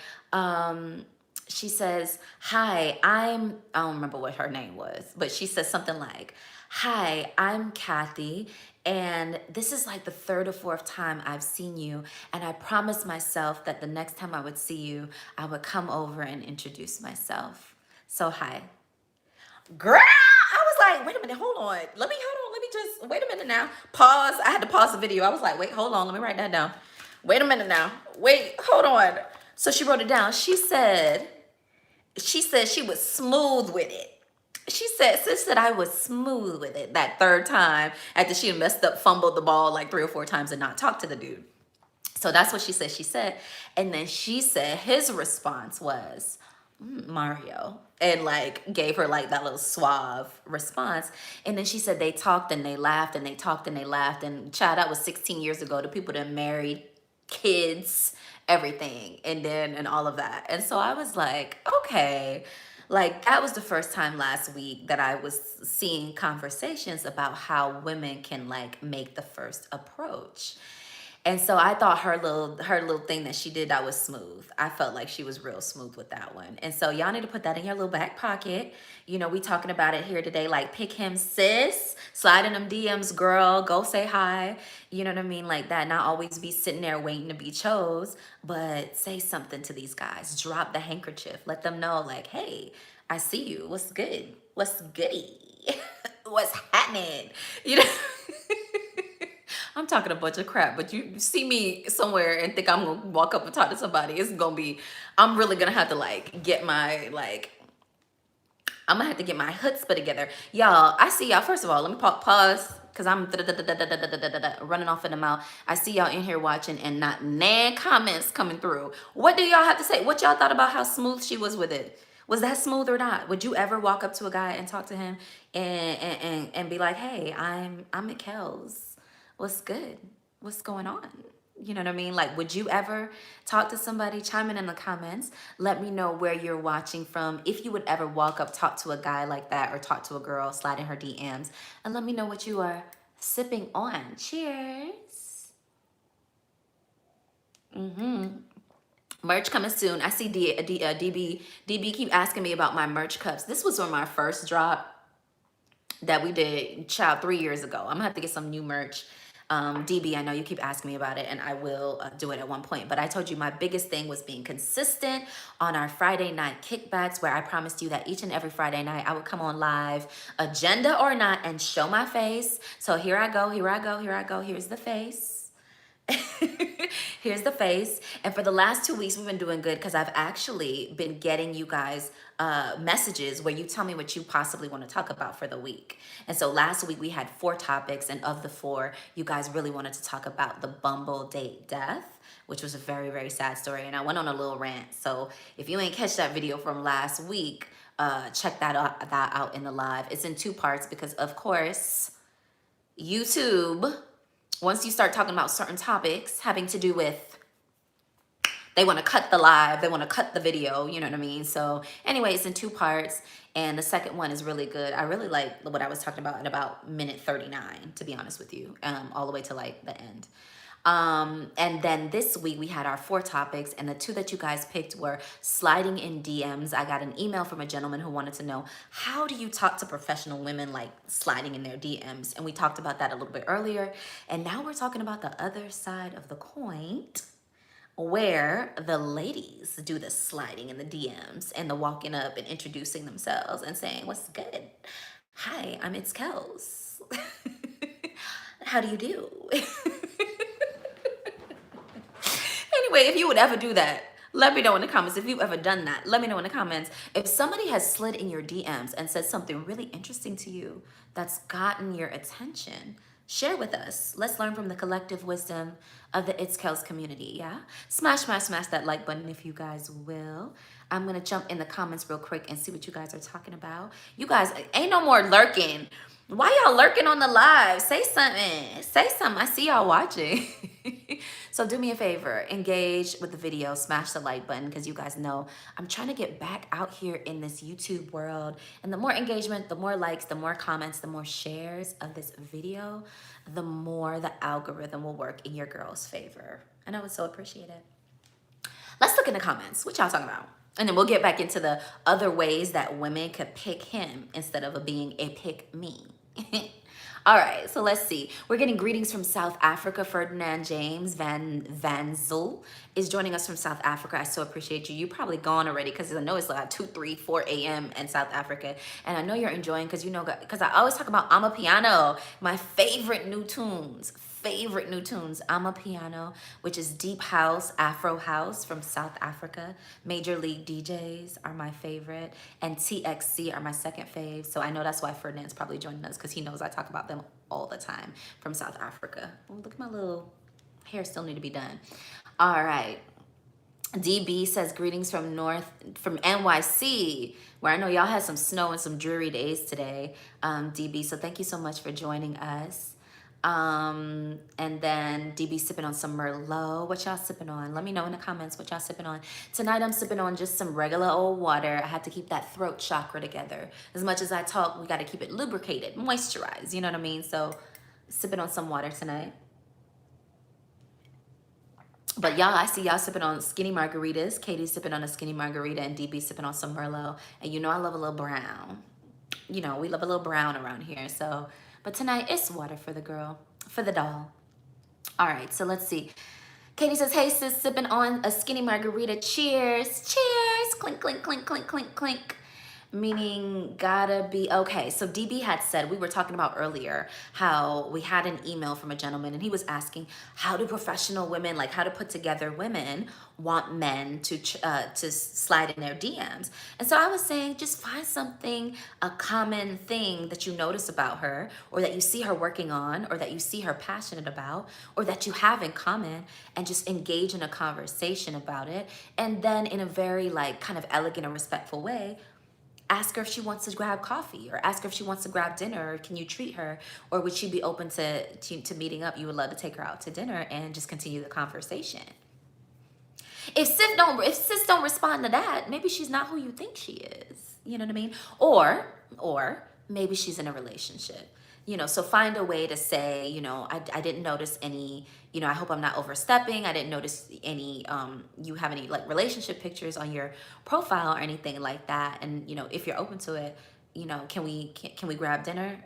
she says, hi, I don't remember what her name was, but she says something like, hi, I'm Kathy, and this is like the 3rd or 4th time I've seen you, and I promised myself that the next time I would see you, I would come over and introduce myself. So hi. Girl, I was like, wait a minute, hold on. Let me just, wait a minute now. Pause. I had to pause the video. I was like, wait, hold on. Let me write that down. Wait a minute now. Wait, hold on. So she wrote it down. She said she was smooth with it. Sis said I was smooth with it that 3rd time after she had messed up, fumbled the ball like 3 or 4 times and not talked to the dude. So that's what she said. And then she said his response was, Mario, and like gave her like that little suave response. And then she said they talked and they laughed and they talked and they laughed. And child, that was 16 years ago. The people that married, kids, everything, and all of that. And so I was like, okay, like that was the first time last week that I was seeing conversations about how women can like make the first approach. And so I thought her little thing that she did, that was smooth. I felt like she was real smooth with that one. And so y'all need to put that in your little back pocket. We talking about it here today, like pick him, sis. Slide in them DMs, girl. Go say hi. You know what I mean? Like that. Not always be sitting there waiting to be chose, but say something to these guys. Drop the handkerchief. Let them know like, hey, I see you. What's good? What's goody? What's happening? I'm talking a bunch of crap, but you see me somewhere and think I'm gonna walk up and talk to somebody. I'm really gonna have to like get my I'm gonna have to get my chutzpah together. Y'all, I see y'all. First of all, let me pause because I'm running off in the mouth. I see y'all in here watching and not nan comments coming through. What do y'all have to say? What y'all thought about how smooth she was with it? Was that smooth or not? Would you ever walk up to a guy and talk to him and be like, hey, I'm at Kells. What's good? What's going on? You know what I mean? Like, would you ever talk to somebody? Chime in the comments. Let me know where you're watching from. If you would ever walk up, talk to a guy like that, or talk to a girl, slide in her DMs, and let me know what you are sipping on. Cheers. Merch coming soon. I see DB keep asking me about my merch cups. This was on my first drop that we did, child, 3 years ago. I'm gonna have to get some new merch. DB, I know you keep asking me about it, and I will do it at one point. But I told you my biggest thing was being consistent on our Friday night kickbacks, where I promised you that each and every Friday night I would come on live, agenda or not, and show my face. So here I go, here I go, here I go. Here's the face. Here's the face. And for the last 2 weeks, we've been doing good because I've actually been getting you guys messages where you tell me what you possibly want to talk about for the week. And so last week we had 4 topics, and of the 4, you guys really wanted to talk about the Bumble date death, which was a very, very sad story. And I went on a little rant. So if you ain't catch that video from last week, check that out in the live. It's in 2 parts because, of course, YouTube, once you start talking about certain topics having to do with, they want to cut the live, they want to cut the video, you know what I mean? So anyway, it's in 2 parts, and the second one is really good. I really like what I was talking about at about minute 39, to be honest with you, all the way to like the end. And then this week we had our 4 topics, and the 2 that you guys picked were sliding in DMs. I got an email from a gentleman who wanted to know, how do you talk to professional women like sliding in their DMs? And we talked about that a little bit earlier. And now we're talking about the other side of the coin, where the ladies do the sliding in the DMs and the walking up and introducing themselves and saying, what's good? Hi, it's Kells. How do you do? Anyway, if you would ever do that, let me know in the comments. If you've ever done that, let me know in the comments. If somebody has slid in your DMs and said something really interesting to you that's gotten your attention, share with us. Let's learn from the collective wisdom of the It's Kells community, yeah? Smash, smash, smash that like button if you guys will. I'm going to jump in the comments real quick and see what you guys are talking about. You guys, ain't no more lurking. Why y'all lurking on the live? Say something. Say something. I see y'all watching. So do me a favor. Engage with the video. Smash the like button because you guys know I'm trying to get back out here in this YouTube world. And the more engagement, the more likes, the more comments, the more shares of this video, the more the algorithm will work in your girl's favor. And I would so appreciate it. Let's look in the comments. What y'all talking about? And then we'll get back into the other ways that women could pick him instead of being a pick me. All right, so let's see. We're getting greetings from South Africa. Ferdinand James Van Zel is joining us from South Africa. I so appreciate you. You're probably gone already because I know it's like 2, 3, 4 a.m. in South Africa. And I know you're enjoying because you know, because I always talk about Amapiano, my favorite new tunes. Amapiano, which is deep house, Afro house from South Africa. Major League DJs are my favorite, and TXC are my second fave. So I know that's why Ferdinand's probably joining us, because he knows I talk about them all the time from South Africa. Oh, look at my little hair, still need to be done. All right. DB says greetings from NYC, where I know y'all had some snow and some dreary days today. DB, so thank you so much for joining us. And then DB sipping on some Merlot. What y'all sipping on? Let me know in the comments what y'all sipping on. Tonight I'm sipping on just some regular old water. I had to keep that throat chakra together. As much as I talk, we got to keep it lubricated, moisturized, you know what I mean? So sipping on some water tonight. But y'all, I see y'all sipping on skinny margaritas. Katie's sipping on a skinny margarita, and DB sipping on some Merlot. And you know I love a little brown. You know, we love a little brown around here. So, but tonight it's water for the girl, for the doll. All right, so let's see. Katie says, hey sis, sipping on a skinny margarita. Cheers, cheers. Clink, clink, clink, clink, clink, clink. Meaning gotta be okay. So DB had said, we were talking about earlier how we had an email from a gentleman, and he was asking, how do professional women, like how to put together women, want men to slide in their DMs? And so I was saying, just find something, a common thing that you notice about her, or that you see her working on, or that you see her passionate about, or that you have in common, and just engage in a conversation about it. And then in a very like kind of elegant and respectful way, ask her if she wants to grab coffee, or ask her if she wants to grab dinner, or can you treat her, or would she be open to meeting up? You would love to take her out to dinner and just continue the conversation. If sis don't respond to that, maybe she's not who you think she is. You know what I mean? Or maybe she's in a relationship. So find a way to say, I didn't notice any, I hope I'm not overstepping. I didn't notice any, you have any like relationship pictures on your profile or anything like that. And, if you're open to it, can we grab dinner,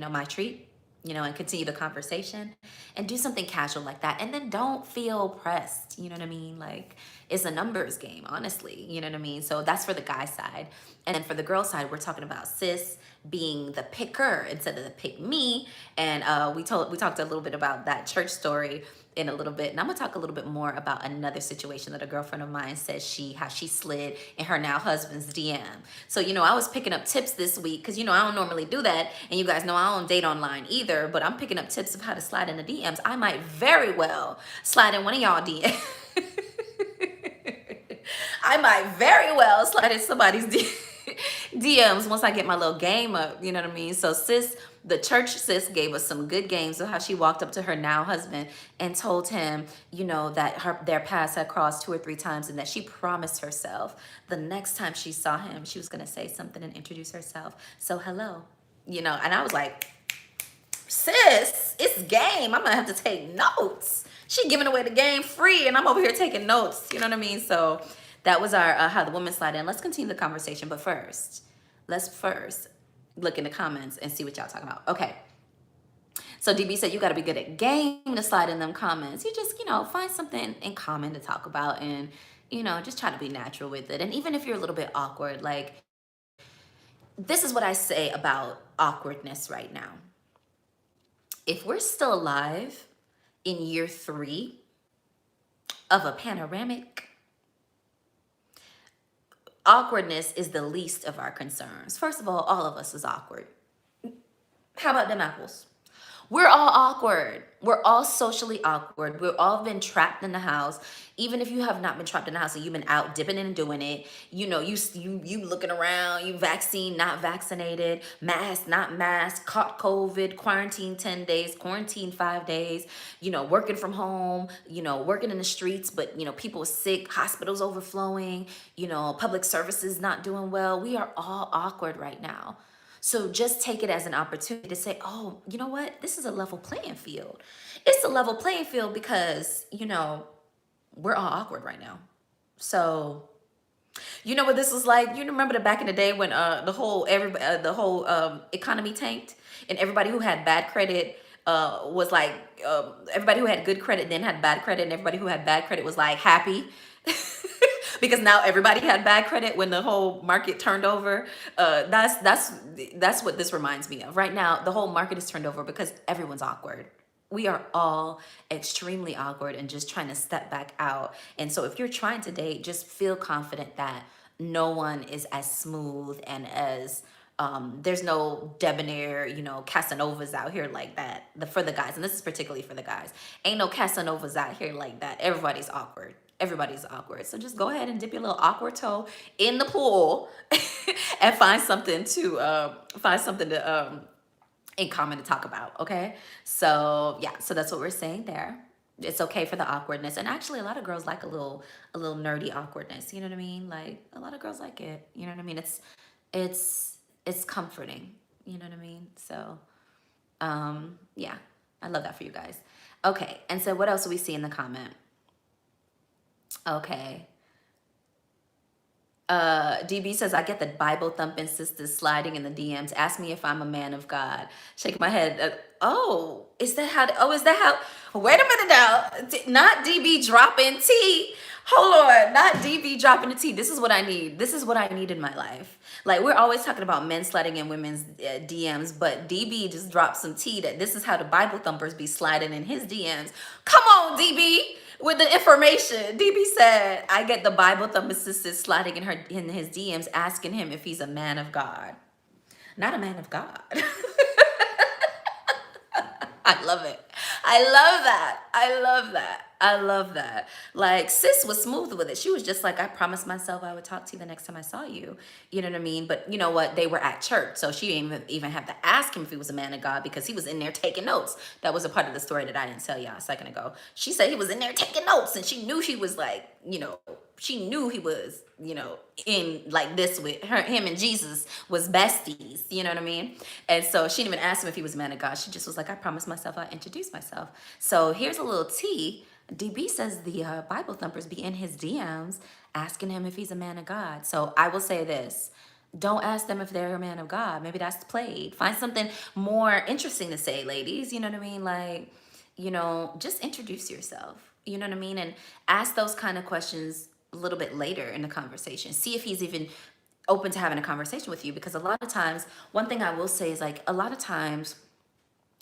my treat, and continue the conversation and do something casual like that. And then don't feel pressed. You know what I mean? Like, it's a numbers game, honestly. You know what I mean? So that's for the guy side. And then for the girl side, we're talking about sis being the picker instead of the pick me. And we talked a little bit about that church story in a little bit, and I'm gonna talk a little bit more about another situation that a girlfriend of mine says how she slid in her now husband's DM. So I was picking up tips this week because I don't normally do that, and you guys know I don't date online either, but I'm picking up tips of how to slide in the DMs. I might very well slide in one of y'all DMs. I might very well slide in somebody's DMs once I get my little game up, you know what I mean? So the church sis gave us some good games of how she walked up to her now husband and told him, that their paths had crossed 2 or 3 times, and that she promised herself the next time she saw him, she was gonna say something and introduce herself. So hello, and I was like, sis, it's game. I'm gonna have to take notes. She giving away the game free, and I'm over here taking notes. You know what I mean? So that was our how the women slide in. Let's continue the conversation, but let's first look in the comments and see what y'all talking about. Okay. So DB said you got to be good at game to slide in them comments. You just, find something in common to talk about, and, just try to be natural with it. And even if you're a little bit awkward, like, this is what I say about awkwardness right now. If we're still alive in year 3 of a panoramic, awkwardness is the least of our concerns. First of all of us is awkward. How about them apples? We're all awkward. We're all socially awkward. We've all been trapped in the house. Even if you have not been trapped in the house and you've been out dipping and doing it, you looking around, you vaccine, not vaccinated, mask, not mask, caught COVID, quarantine 10 days, quarantine 5 days, working from home, working in the streets, but, people are sick, hospitals overflowing, public services not doing well. We are all awkward right now. So just take it as an opportunity to say, oh, you know what? This is a level playing field. It's a level playing field because, we're all awkward right now. So, what this was like? You remember back in the day when the whole economy tanked, and everybody who had bad credit was like, everybody who had good credit then had bad credit, and everybody who had bad credit was like happy. Because now everybody had bad credit when the whole market turned over. That's what this reminds me of. Right now, the whole market is turned over because everyone's awkward. We are all extremely awkward and just trying to step back out. And so if you're trying to date, just feel confident that no one is as smooth and as there's no debonair, Casanovas out here like that. For the guys, and this is particularly for the guys, ain't no Casanovas out here like that. Everybody's awkward. Everybody's awkward. So just go ahead and dip your little awkward toe in the pool and find something to in common to talk about. Okay. So yeah, so that's what we're saying there. It's okay for the awkwardness. And actually a lot of girls like a little nerdy awkwardness. You know what I mean? Like a lot of girls like it. You know what I mean? It's comforting. You know what I mean? So yeah, I love that for you guys. Okay. And so what else do we see in the comment? Okay. DB says, I get the Bible thumping sisters sliding in the DMs. Ask me if I'm a man of God. Shake my head. Is that how? Wait a minute now. Not DB dropping tea. Hold on. Not DB dropping the tea. This is what I need. This is what I need in my life. Like, we're always talking about men sliding in women's DMs, but DB just dropped some tea that this is how the Bible thumpers be sliding in his DMs. Come on, DB. With the information. DB said, I get the Bible thumping sisters sliding in his DMs asking him if he's a man of God. Not a man of God. I love it. I love that. I love that. I love that. Like, sis was smooth with it. She was just like, I promised myself I would talk to you the next time I saw you. You know what I mean? But you know what? They were at church. So she didn't even have to ask him if he was a man of God because he was in there taking notes. That was a part of the story that I didn't tell y'all a second ago. She said he was in there taking notes and she knew she was like, she knew he was, in like this with her, him and Jesus was besties, you know what I mean? And so she didn't even ask him if he was a man of God. She just was like, I promised myself I'd introduce myself. So here's a little tea. DB says the Bible thumpers be in his DMs asking him if he's a man of God. So I will say this. Don't ask them if they're a man of God. Maybe that's played. Find something more interesting to say, ladies. You know what I mean? Like, just introduce yourself. You know what I mean? And ask those kind of questions a little bit later in the conversation. See if he's even open to having a conversation with you. Because a lot of times, one thing I will say is like, a lot of times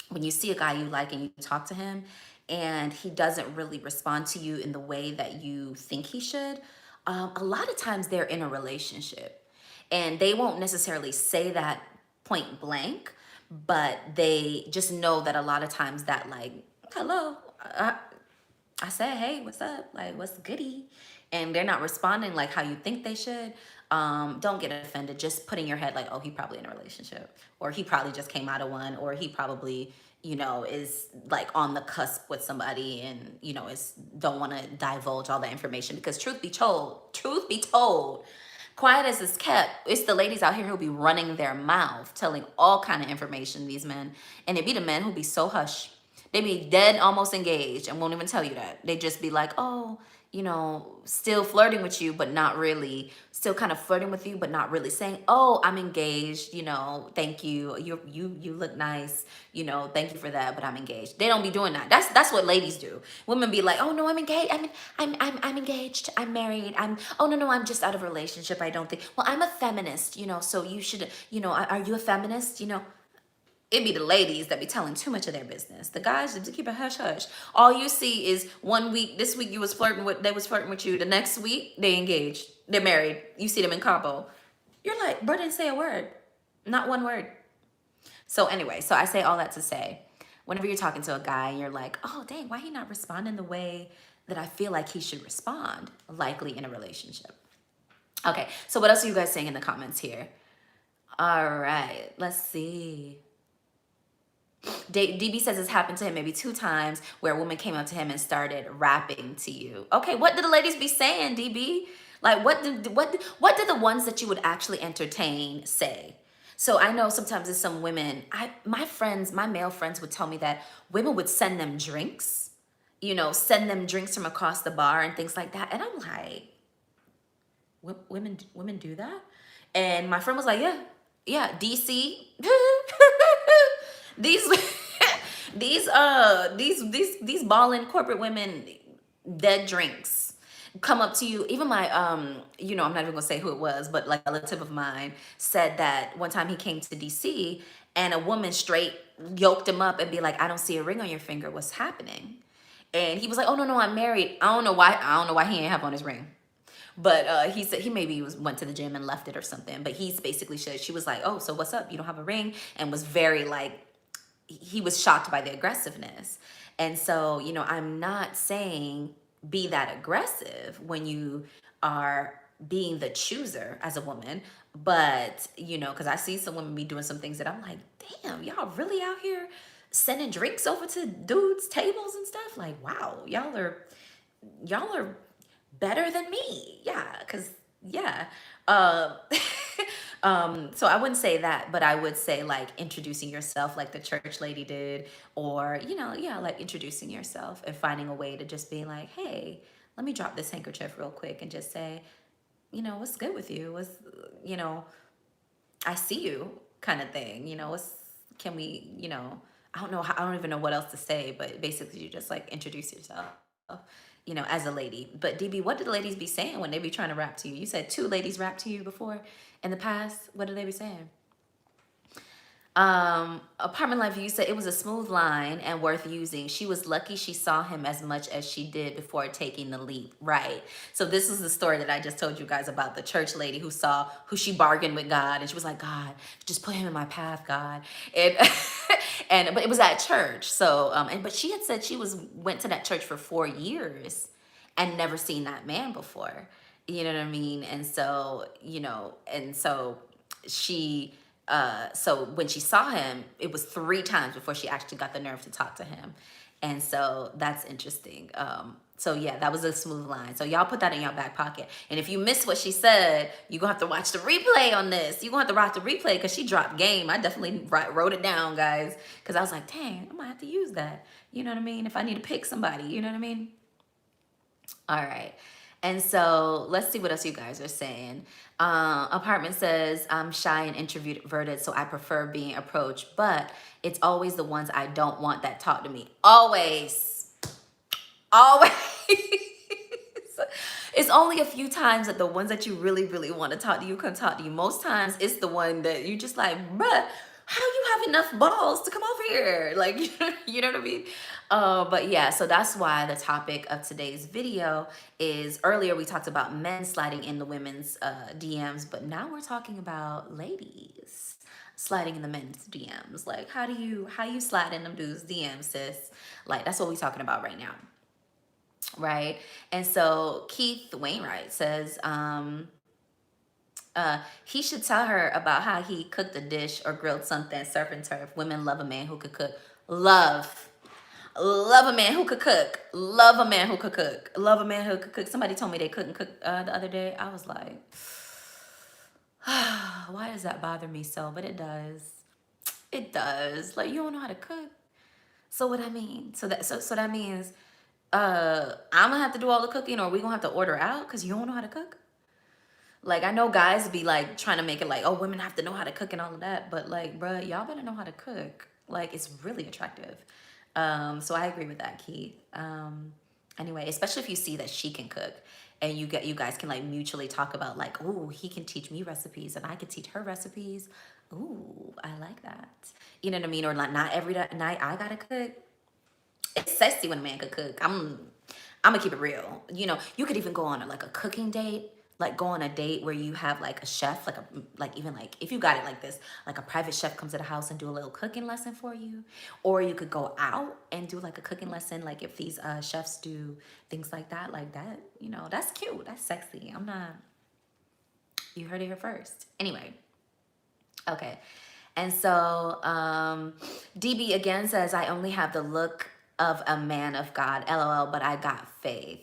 when you see a guy you like and you talk to him and he doesn't really respond to you in the way that you think he should, a lot of times they're in a relationship and they won't necessarily say that point blank, but they just know that a lot of times that like, hello, I said, hey, what's up? Like, what's goody? And they're not responding like how you think they should. Don't get offended. Just put in your head like, oh, he probably in a relationship, or he probably just came out of one, or he probably, is like on the cusp with somebody and, is don't want to divulge all that information because truth be told, quiet as it's kept, it's the ladies out here who'll be running their mouth, telling all kind of information to these men. And it be the men who'll be so hush. They be dead almost engaged and won't even tell you that. They just be like, oh, still flirting with you, but not really. Still kind of flirting with you, but not really saying, oh, I'm engaged, thank you. You look nice, thank you for that, but I'm engaged. They don't be doing that. That's what ladies do. Women be like, oh no, I'm engaged. I'm engaged. I'm married. Oh no, I'm just out of a relationship. I don't think, well, I'm a feminist, so you should, are you a feminist? It be the ladies that be telling too much of their business. The guys just keep a hush hush. All you see is one week, this week they was flirting with you. The next week they engaged, they're married. You see them in Cabo. You're like, bro didn't say a word, not one word. So anyway, so I say all that to say, whenever you're talking to a guy and you're like, oh dang, why he not responding the way that I feel like he should respond, likely in a relationship. Okay, so what else are you guys saying in the comments here? All right, let's see. DB says it's happened to him maybe 2 times where a woman came up to him and started rapping to you. Okay, what do the ladies be saying, DB? Like, what do the ones that you would actually entertain say? So I know sometimes there's some women, my male friends would tell me that women would send them drinks, send them drinks from across the bar and things like that. And I'm like, women do that? And my friend was like, yeah, DC. these balling corporate women, dead drinks, come up to you. Even my I'm not even gonna say who it was, but like a relative of mine said that one time he came to DC and a woman straight yoked him up and be like, I don't see a ring on your finger, what's happening? And he was like, oh no, I'm married. I don't know why he ain't have on his ring. But he said he maybe went to the gym and left it or something. But he's basically said, she was like, oh, so what's up? You don't have a ring? And was very like, he was shocked by the aggressiveness. And so, I'm not saying be that aggressive when you are being the chooser as a woman. But, because I see some women be doing some things that I'm like, damn, y'all really out here sending drinks over to dudes' tables and stuff? Like, wow, y'all are better than me. Yeah, because, yeah. So I wouldn't say that, but I would say like introducing yourself like the church lady did, or, like introducing yourself and finding a way to just be like, hey, let me drop this handkerchief real quick and just say, what's good with you? I see you kind of thing, can we, I don't even know what else to say, but basically you just like introduce yourself, as a lady. But DB, what do the ladies be saying when they be trying to rap to you? You said 2 ladies rap to you before in the past. What do they be saying? Apartment Life, you said it was a smooth line and worth using. She was lucky she saw him as much as she did before taking the leap. Right. So this is the story that I just told you guys about the church lady who she bargained with God, and she was like, God, just put him in my path, God. And but it was at church. So but she had said she went to that church for 4 years and never seen that man before. You know what I mean? And so, she so when she saw him, it was 3 times before she actually got the nerve to talk to him. And so that's interesting. So yeah, that was a smooth line. So y'all put that in your back pocket. And if you missed what she said, you're gonna have to watch the replay on this. You're gonna have to watch the replay because she dropped game. I definitely wrote it down, guys, because I was like, dang, I might have to use that. You know what I mean? If I need to pick somebody, you know what I mean? All right. And so let's see what else you guys are saying. Apartment says, I'm shy and introverted, so I prefer being approached, but it's always the ones I don't want that talk to me. Always. Always. It's only a few times that the ones that you really, really want to talk to you can talk to you. Most times it's the one that you just like, bruh, how you have enough balls to come over here? Like, you know what I mean? But yeah, so that's why the topic of today's video is, earlier we talked about men sliding in the women's DMs, but now we're talking about ladies sliding in the men's DMs. Like, how you slide in them dudes' DMs, sis? Like, that's what we're talking about right now. Right? And so Keith Wainwright says, he should tell her about how he cooked a dish or grilled something, surf and turf. Women love a man who could cook. Love a man who could cook. Love a man who could cook. Love a man who could cook. Somebody told me they couldn't cook the other day. I was like, why does that bother me so? But it does. It does. Like, you don't know how to cook. So what I mean? So that means I'm gonna have to do all the cooking, or we gonna have to order out because you don't know how to cook. Like, I know guys be like trying to make it like, oh, women have to know how to cook and all of that, but like, bruh, y'all better know how to cook. Like, it's really attractive. So I agree with that, Keith. Anyway, especially if you see that she can cook, and you guys can like mutually talk about like, ooh, he can teach me recipes and I can teach her recipes. Ooh, I like that. You know what I mean? Or like, not every night I gotta cook. It's sexy when a man could cook. I'm gonna keep it real. You could even go on like a cooking date, like go on a date where you have like a chef, like even like, if you got it like this, like a private chef comes to the house and do a little cooking lesson for you. Or you could go out and do like a cooking lesson, like if these chefs do things like that, that's cute, that's sexy. You heard it here first. Anyway, okay. And so DB again says, I only have the look of a man of God, LOL, but I got faith.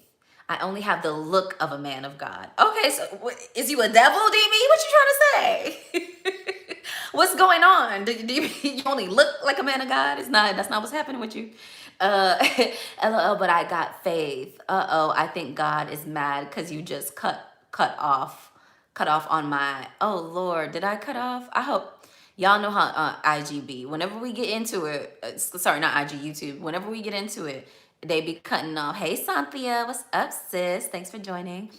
I only have the look of a man of God. Okay, so is you a devil, DB? What you trying to say? What's going on? DB, you only look like a man of God? That's not what's happening with you. LOL, but I got faith. Uh-oh, I think God is mad because you just cut off on my, oh Lord, did I cut off? I hope. Y'all know how IGB, whenever we get into it, sorry, not IG, YouTube, whenever we get into it, they be cutting off. Hey, Cynthia, what's up, sis? Thanks for joining.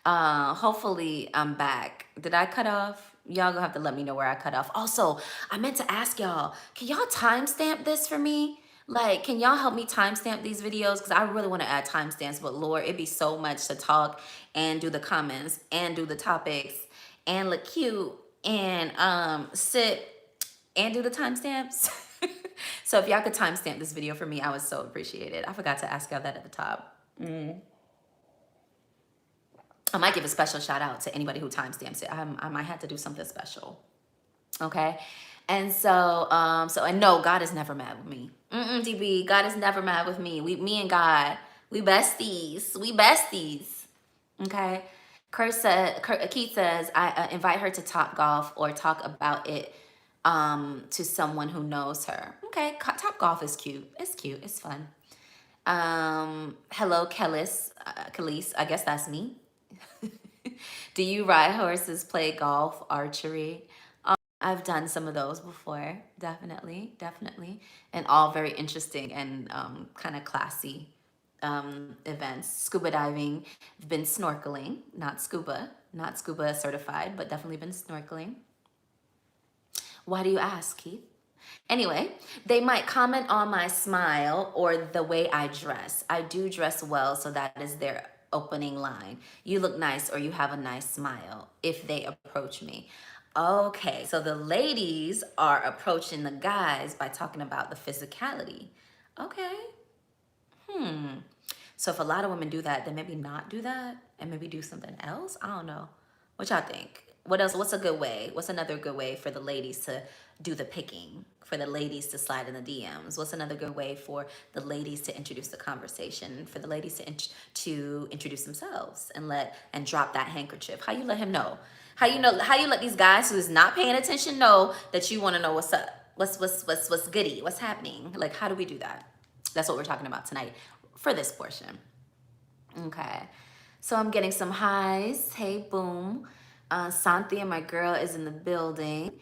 Hopefully, I'm back. Did I cut off? Y'all gonna have to let me know where I cut off. Also, I meant to ask y'all, can y'all timestamp this for me? Like, can y'all help me timestamp these videos? Because I really want to add timestamps, but Lord, it'd be so much to talk and do the comments and do the topics and look cute and sit and do the timestamps. So if y'all could timestamp this video for me, I would so appreciate it. I forgot to ask y'all that at the top. I might give a special shout out to anybody who timestamps it. I might have to do something special. Okay. And so, and no, God is never mad with me. DB, God is never mad with me. Me and God, we besties. We besties. Okay. Keith says, I invite her to Top Golf or talk about it to someone who knows her. Okay, Top Golf is cute. It's cute. It's fun. Hello, Kells. Khalees, I guess that's me. Do you ride horses, play golf, archery? I've done some of those before. Definitely. And all very interesting and kind of classy events. Scuba diving, been snorkeling, not scuba certified, but definitely been snorkeling. Why do you ask, Keith? Anyway, they might comment on my smile or the way I dress. I do dress well, so that is their opening line. You look nice or you have a nice smile if they approach me. Okay, so the ladies are approaching the guys by talking about the physicality. Okay. So if a lot of women do that, then maybe not do that and maybe do something else. I don't know. What y'all think? What else? What's a good way? What's another good way for the ladies to do the picking? For the ladies to slide in the DMs? What's another good way for the ladies to introduce the conversation? For the ladies to introduce themselves and drop that handkerchief? How you let him know? How you let these guys who's not paying attention know that you want to know what's up? What's goody? What's happening? Like, how do we do that? That's what we're talking about tonight for this portion. Okay. So I'm getting some highs. Hey, boom. Santhi and my girl is in the building.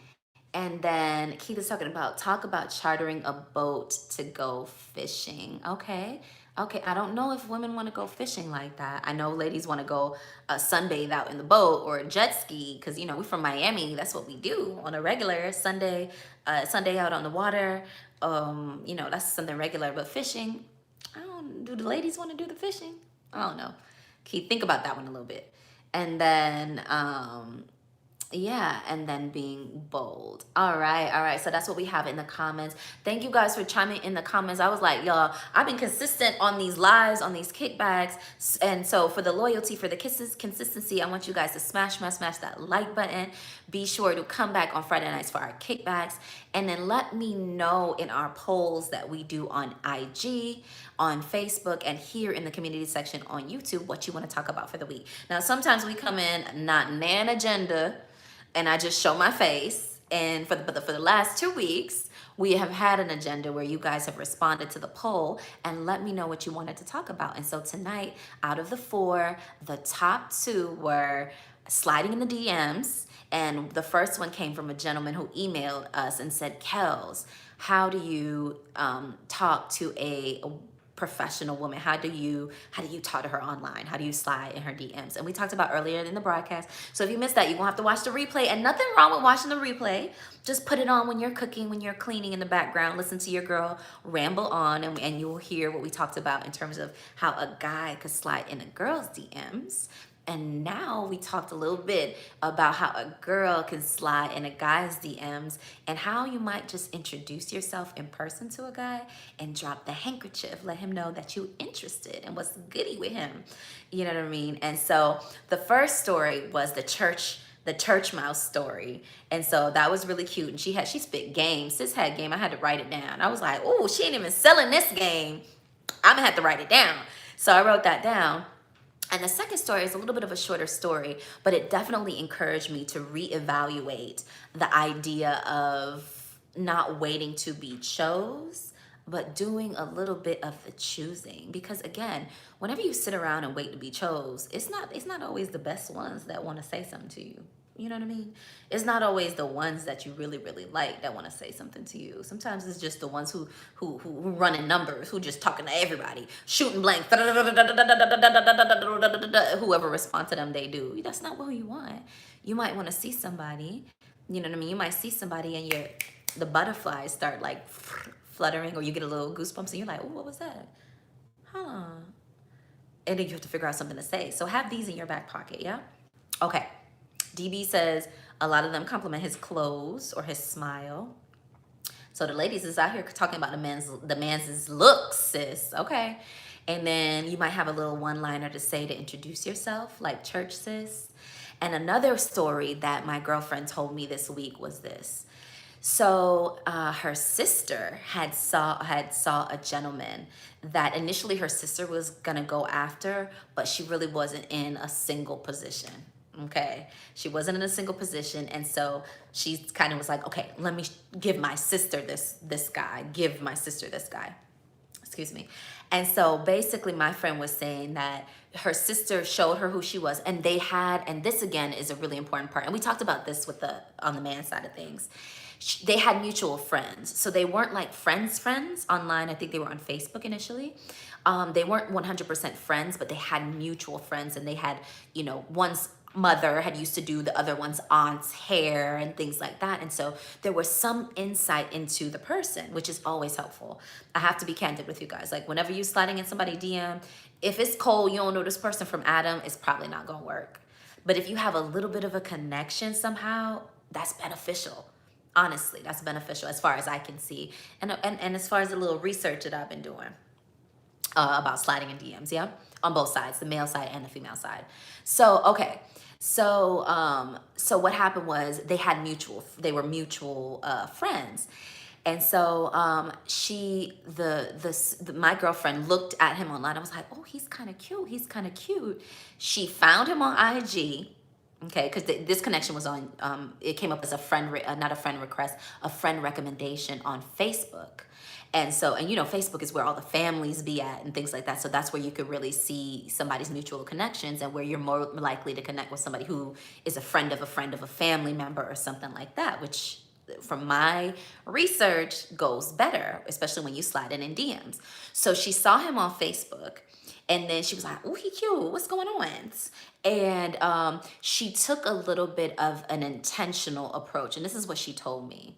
And then Keith is talk about chartering a boat to go fishing. Okay. Okay. I don't know if women want to go fishing like that. I know ladies want to go sunbathe out in the boat or jet ski because, we're from Miami. That's what we do on a regular Sunday out on the water. That's something regular. But fishing, do the ladies want to do the fishing? I don't know. Keith, think about that one a little bit. And then, and then being bold. All right. So that's what we have in the comments. Thank you guys for chiming in the comments. I was like, y'all, I've been consistent on these lives, on these kickbacks. And so for the loyalty, for the consistency, I want you guys to smash that like button. Be sure to come back on Friday nights for our kickbacks. And then let me know in our polls that we do on IG, on Facebook, and here in the community section on YouTube what you want to talk about for the week. Now, sometimes we come in not an agenda, and I just show my face. And for the last 2 weeks, we have had an agenda where you guys have responded to the poll and let me know what you wanted to talk about. And so tonight, out of the 4, the top 2 were sliding in the DMs. And the first one came from a gentleman who emailed us and said, Kells, how do you talk to a professional woman? How do you talk to her online? How do you slide in her DMs? And we talked about earlier in the broadcast. So if you missed that, you're gonna have to watch the replay. And nothing wrong with watching the replay. Just put it on when you're cooking, when you're cleaning in the background. Listen to your girl ramble on, and you'll hear what we talked about in terms of how a guy could slide in a girl's DMs. And now we talked a little bit about how a girl can slide in a guy's DMs and how you might just introduce yourself in person to a guy and drop the handkerchief. Let him know that you're interested and what's goody with him. You know what I mean? And so the first story was the church mouse story. And so that was really cute. And she spit game. Sis had game. I had to write it down. I was like, oh, she ain't even selling this game. I'm gonna have to write it down. So I wrote that down. And the second story is a little bit of a shorter story, but it definitely encouraged me to reevaluate the idea of not waiting to be chose, but doing a little bit of the choosing. Because again, whenever you sit around and wait to be chose, it's not always the best ones that want to say something to you. You know what I mean? It's not always the ones that you really, really like that want to say something to you. Sometimes it's just the ones who running numbers, who just talking to everybody, shooting blank, whoever responds to them, they do. That's not what you want. You might want to see somebody, you know what I mean? You might see somebody and the butterflies start like fluttering, or you get a little goosebumps and you're like, oh, what was that? Huh. And then you have to figure out something to say. So have these in your back pocket, yeah? Okay. DB says a lot of them compliment his clothes or his smile. So the ladies is out here talking about the man's looks, sis. Okay. And then you might have a little one-liner to say to introduce yourself, like church sis. And another story that my girlfriend told me this week was this. So her sister had saw a gentleman that initially her sister was gonna go after, but she really wasn't in a single position. Okay, she wasn't in a single position, and so she kind of was like, okay, let me give my sister this guy. Excuse me. And so basically my friend was saying that her sister showed her who she was, and and this again is a really important part, and we talked about this on the man side of things. They had mutual friends. So they weren't like friends online. I think they were on Facebook initially. They weren't 100% friends, but they had mutual friends, and they had, one's mother had used to do the other one's aunt's hair and things like that. And so there was some insight into the person, which is always helpful. I have to be candid with you guys. Like whenever you sliding in somebody DM, if it's cold, you don't know this person from Adam, it's probably not gonna work. But if you have a little bit of a connection somehow, that's beneficial. Honestly, that's beneficial as far as I can see. And as far as the little research that I've been doing about sliding in DMs, yeah? On both sides, the male side and the female side. So, okay. So what happened was they were mutual friends. And so my girlfriend looked at him online. I was like, oh, he's kind of cute. He's kind of cute. She found him on IG. Okay, because this connection was on, it came up as a friend, not a friend request, a friend recommendation on Facebook. And so, and you know, Facebook is where all the families be at and things like that. So that's where you could really see somebody's mutual connections and where you're more likely to connect with somebody who is a friend of a family member or something like that, which from my research goes better, especially when you slide in DMs. So she saw him on Facebook. And then she was like, oh, he cute. What's going on? And she took a little bit of an intentional approach. And this is what she told me.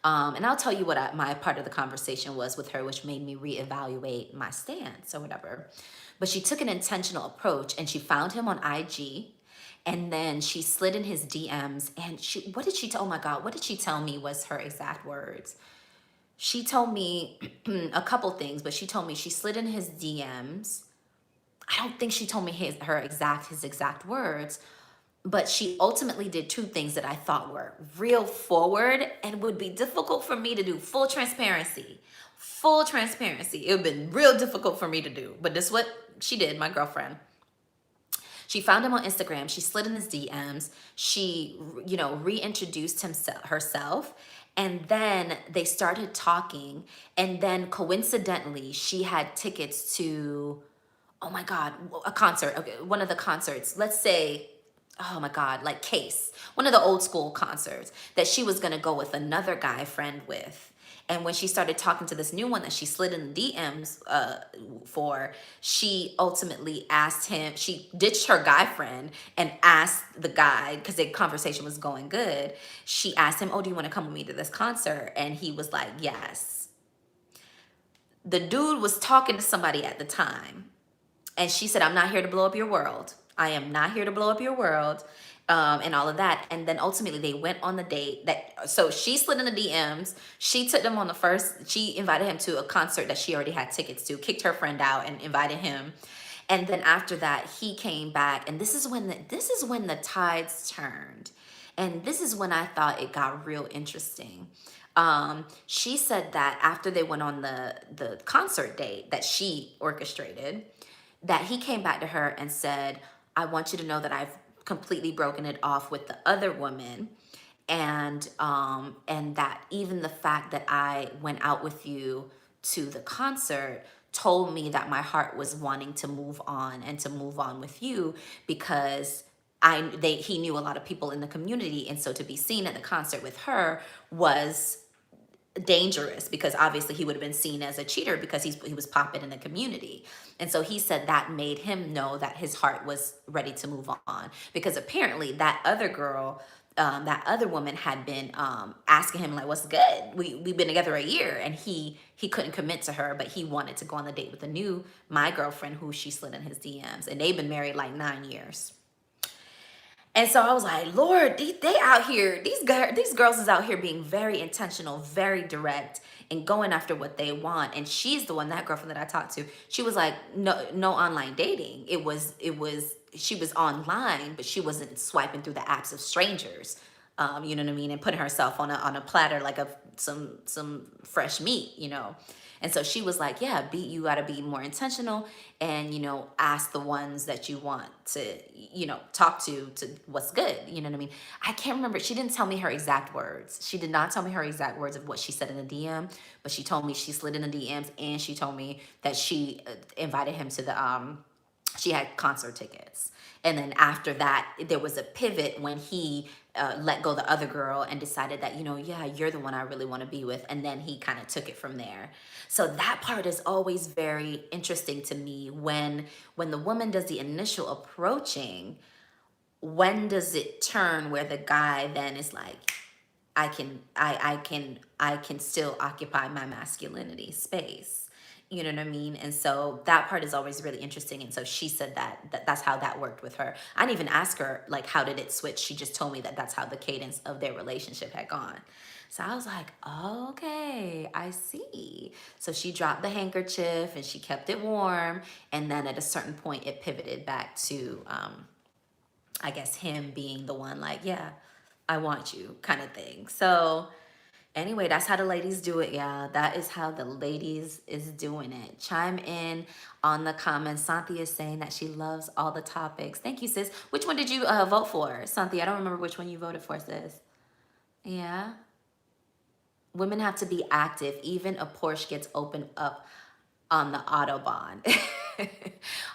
And I'll tell you what my part of the conversation was with her, which made me reevaluate my stance or whatever. But she took an intentional approach and she found him on IG. And then she slid in his DMs. And what did she tell me was her exact words? She told me a couple things, but she told me she slid in his DMs. I don't think she told me his exact words, but she ultimately did two things that I thought were real forward and would be difficult for me to do. Full transparency. It would have been real difficult for me to do, but this is what she did, my girlfriend. She found him on Instagram. She slid in his DMs. She, reintroduced herself. And then they started talking. And then coincidentally, she had tickets to, oh my God, a concert. Okay, one of the concerts. Let's say, oh my God, like Case. One of the old school concerts that she was going to go with another guy friend with. And when she started talking to this new one that she slid in the DMs for, she ultimately asked him, she ditched her guy friend and asked the guy, because the conversation was going good, she asked him, oh, do you want to come with me to this concert? And he was like, yes. The dude was talking to somebody at the time. And she said, I'm not here to blow up your world. I am not here to blow up your world. And all of that. And then ultimately they went on the date. So she slid in the DMs. She took them on she invited him to a concert that she already had tickets to, kicked her friend out and invited him. And then after that, he came back. And this is when the tides turned. And this is when I thought it got real interesting. She said that after they went on the concert date that she orchestrated, that he came back to her and said, I want you to know that I've completely broken it off with the other woman, and that even the fact that I went out with you to the concert told me that my heart was wanting to move on and to move on with you, because he knew a lot of people in the community, and so to be seen at the concert with her was dangerous, because obviously he would have been seen as a cheater because he was popping in the community. And so he said that made him know that his heart was ready to move on, because apparently that other girl, that other woman had been asking him like, what's good? We've been together a year, and he couldn't commit to her, but he wanted to go on the date with my girlfriend who she slid in his DMs, and they've been married like 9 years. And so I was like, Lord, they out here, these girls is out here being very intentional, very direct, and going after what they want. And she's the one, that girlfriend that I talked to, she was like, no online dating. She was online, but she wasn't swiping through the apps of strangers. You know what I mean? And putting herself on a platter like some fresh meat, And so she was like, yeah, you got to be more intentional and, ask the ones that you want to, talk to what's good. You know what I mean? I can't remember. She didn't tell me her exact words. She did not tell me her exact words of what she said in the DM, but she told me she slid in the DMs, and she told me that she invited him to she had concert tickets. And then after that, there was a pivot when he let go the other girl and decided that, yeah, you're the one I really want to be with. And then he kind of took it from there. So that part is always very interesting to me when the woman does the initial approaching. when does it turn where the guy then is like, I can still occupy my masculinity space. You know what I mean? And so that part is always really interesting. And so she said that's how that worked with her. I didn't even ask her like how did it switch. She just told me that that's how the cadence of their relationship had gone. So I was like, okay, I see. So she dropped the handkerchief and she kept it warm. And then at a certain point, it pivoted back to, I guess, him being the one like, yeah, I want you kind of thing. So anyway, that's how the ladies do it, y'all. That is how the ladies is doing it. Chime in on the comments. Santhi is saying that she loves all the topics. Thank you, sis. Which one did you vote for? Santhi, I don't remember which one you voted for, sis. Yeah. Women have to be active. Even a Porsche gets opened up on the Autobahn.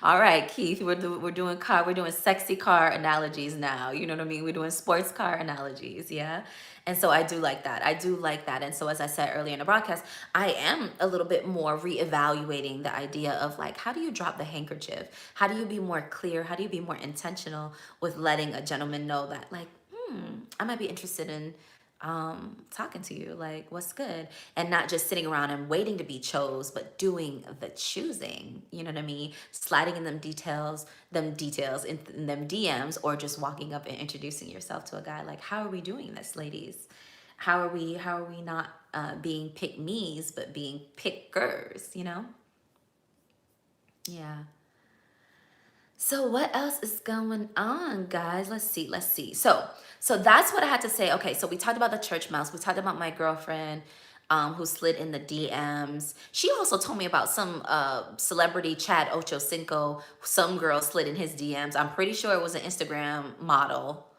All right, Keith, we're doing sexy car analogies now. You know what I mean? We're doing sports car analogies, yeah? And so I do like that. I do like that. And so as I said earlier in the broadcast, I am a little bit more reevaluating the idea of like, how do you drop the handkerchief? How do you be more clear? How do you be more intentional with letting a gentleman know that like, I might be interested in talking to you, like what's good, and not just sitting around and waiting to be chose, but doing the choosing. You know what I mean? Sliding in them details in them DMs, or just walking up and introducing yourself to a guy. Like, how are we doing this, ladies? How are we not being pick me's but being pickers? You know? Yeah. So what else is going on, guys? Let's see. So that's what I had to say. Okay, so we talked about the church mouse. We talked about my girlfriend who slid in the DMs. She also told me about some celebrity Chad Ochocinco. Some girl slid in his DMs. I'm pretty sure it was an Instagram model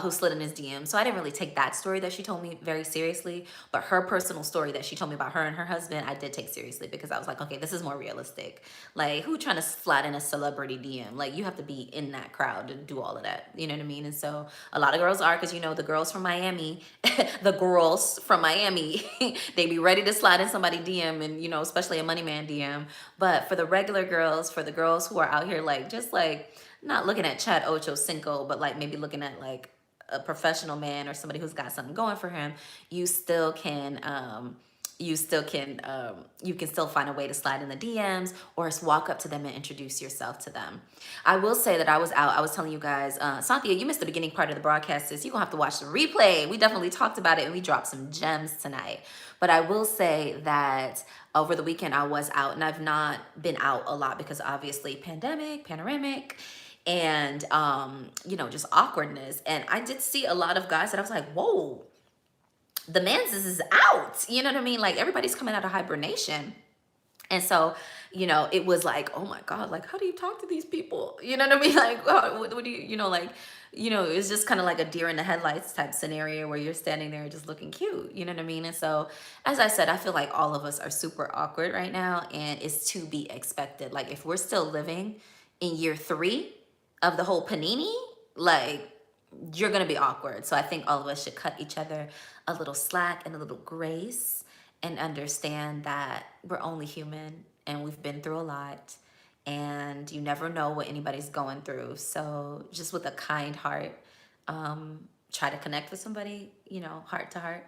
who slid in his DM. So I didn't really take that story that she told me very seriously, but her personal story that she told me about her and her husband, I did take seriously, because I was like, okay, this is more realistic. Like, who trying to slide in a celebrity DM? Like, you have to be in that crowd to do all of that. You know what I mean? And so a lot of girls are, because you know, the girls from Miami, the girls from Miami, they be ready to slide in somebody DM, and you know, especially a money man DM. But for the regular girls, for the girls who are out here like just like not looking at Chad Ochocinco, but like maybe looking at like a professional man or somebody who's got something going for him, you still can you can still find a way to slide in the DMs or just walk up to them and introduce yourself to them. I will say that I was telling you guys, Cynthia, you missed the beginning part of the broadcast, sis. You're gonna have to watch the replay. We definitely talked about it and we dropped some gems tonight. But I will say that over the weekend I was out, and I've not been out a lot because obviously panoramic, and you know, just awkwardness. And I did see a lot of guys that I was like, whoa, the man's is out. You know what I mean? Like, everybody's coming out of hibernation. And so, you know, it was like, oh my God, like, how do you talk to these people? You know what I mean? Like, what do you know, like, you know, it's just kind of like a deer in the headlights type scenario where you're standing there just looking cute. You know what I mean? And so, as I said, I feel like all of us are super awkward right now, and it's to be expected. Like, if we're still living in year 3 of the whole panini, like, you're gonna be awkward. So I think all of us should cut each other a little slack and a little grace, and understand that we're only human and we've been through a lot, and you never know what anybody's going through. So just with a kind heart, try to connect with somebody, you know, heart to heart,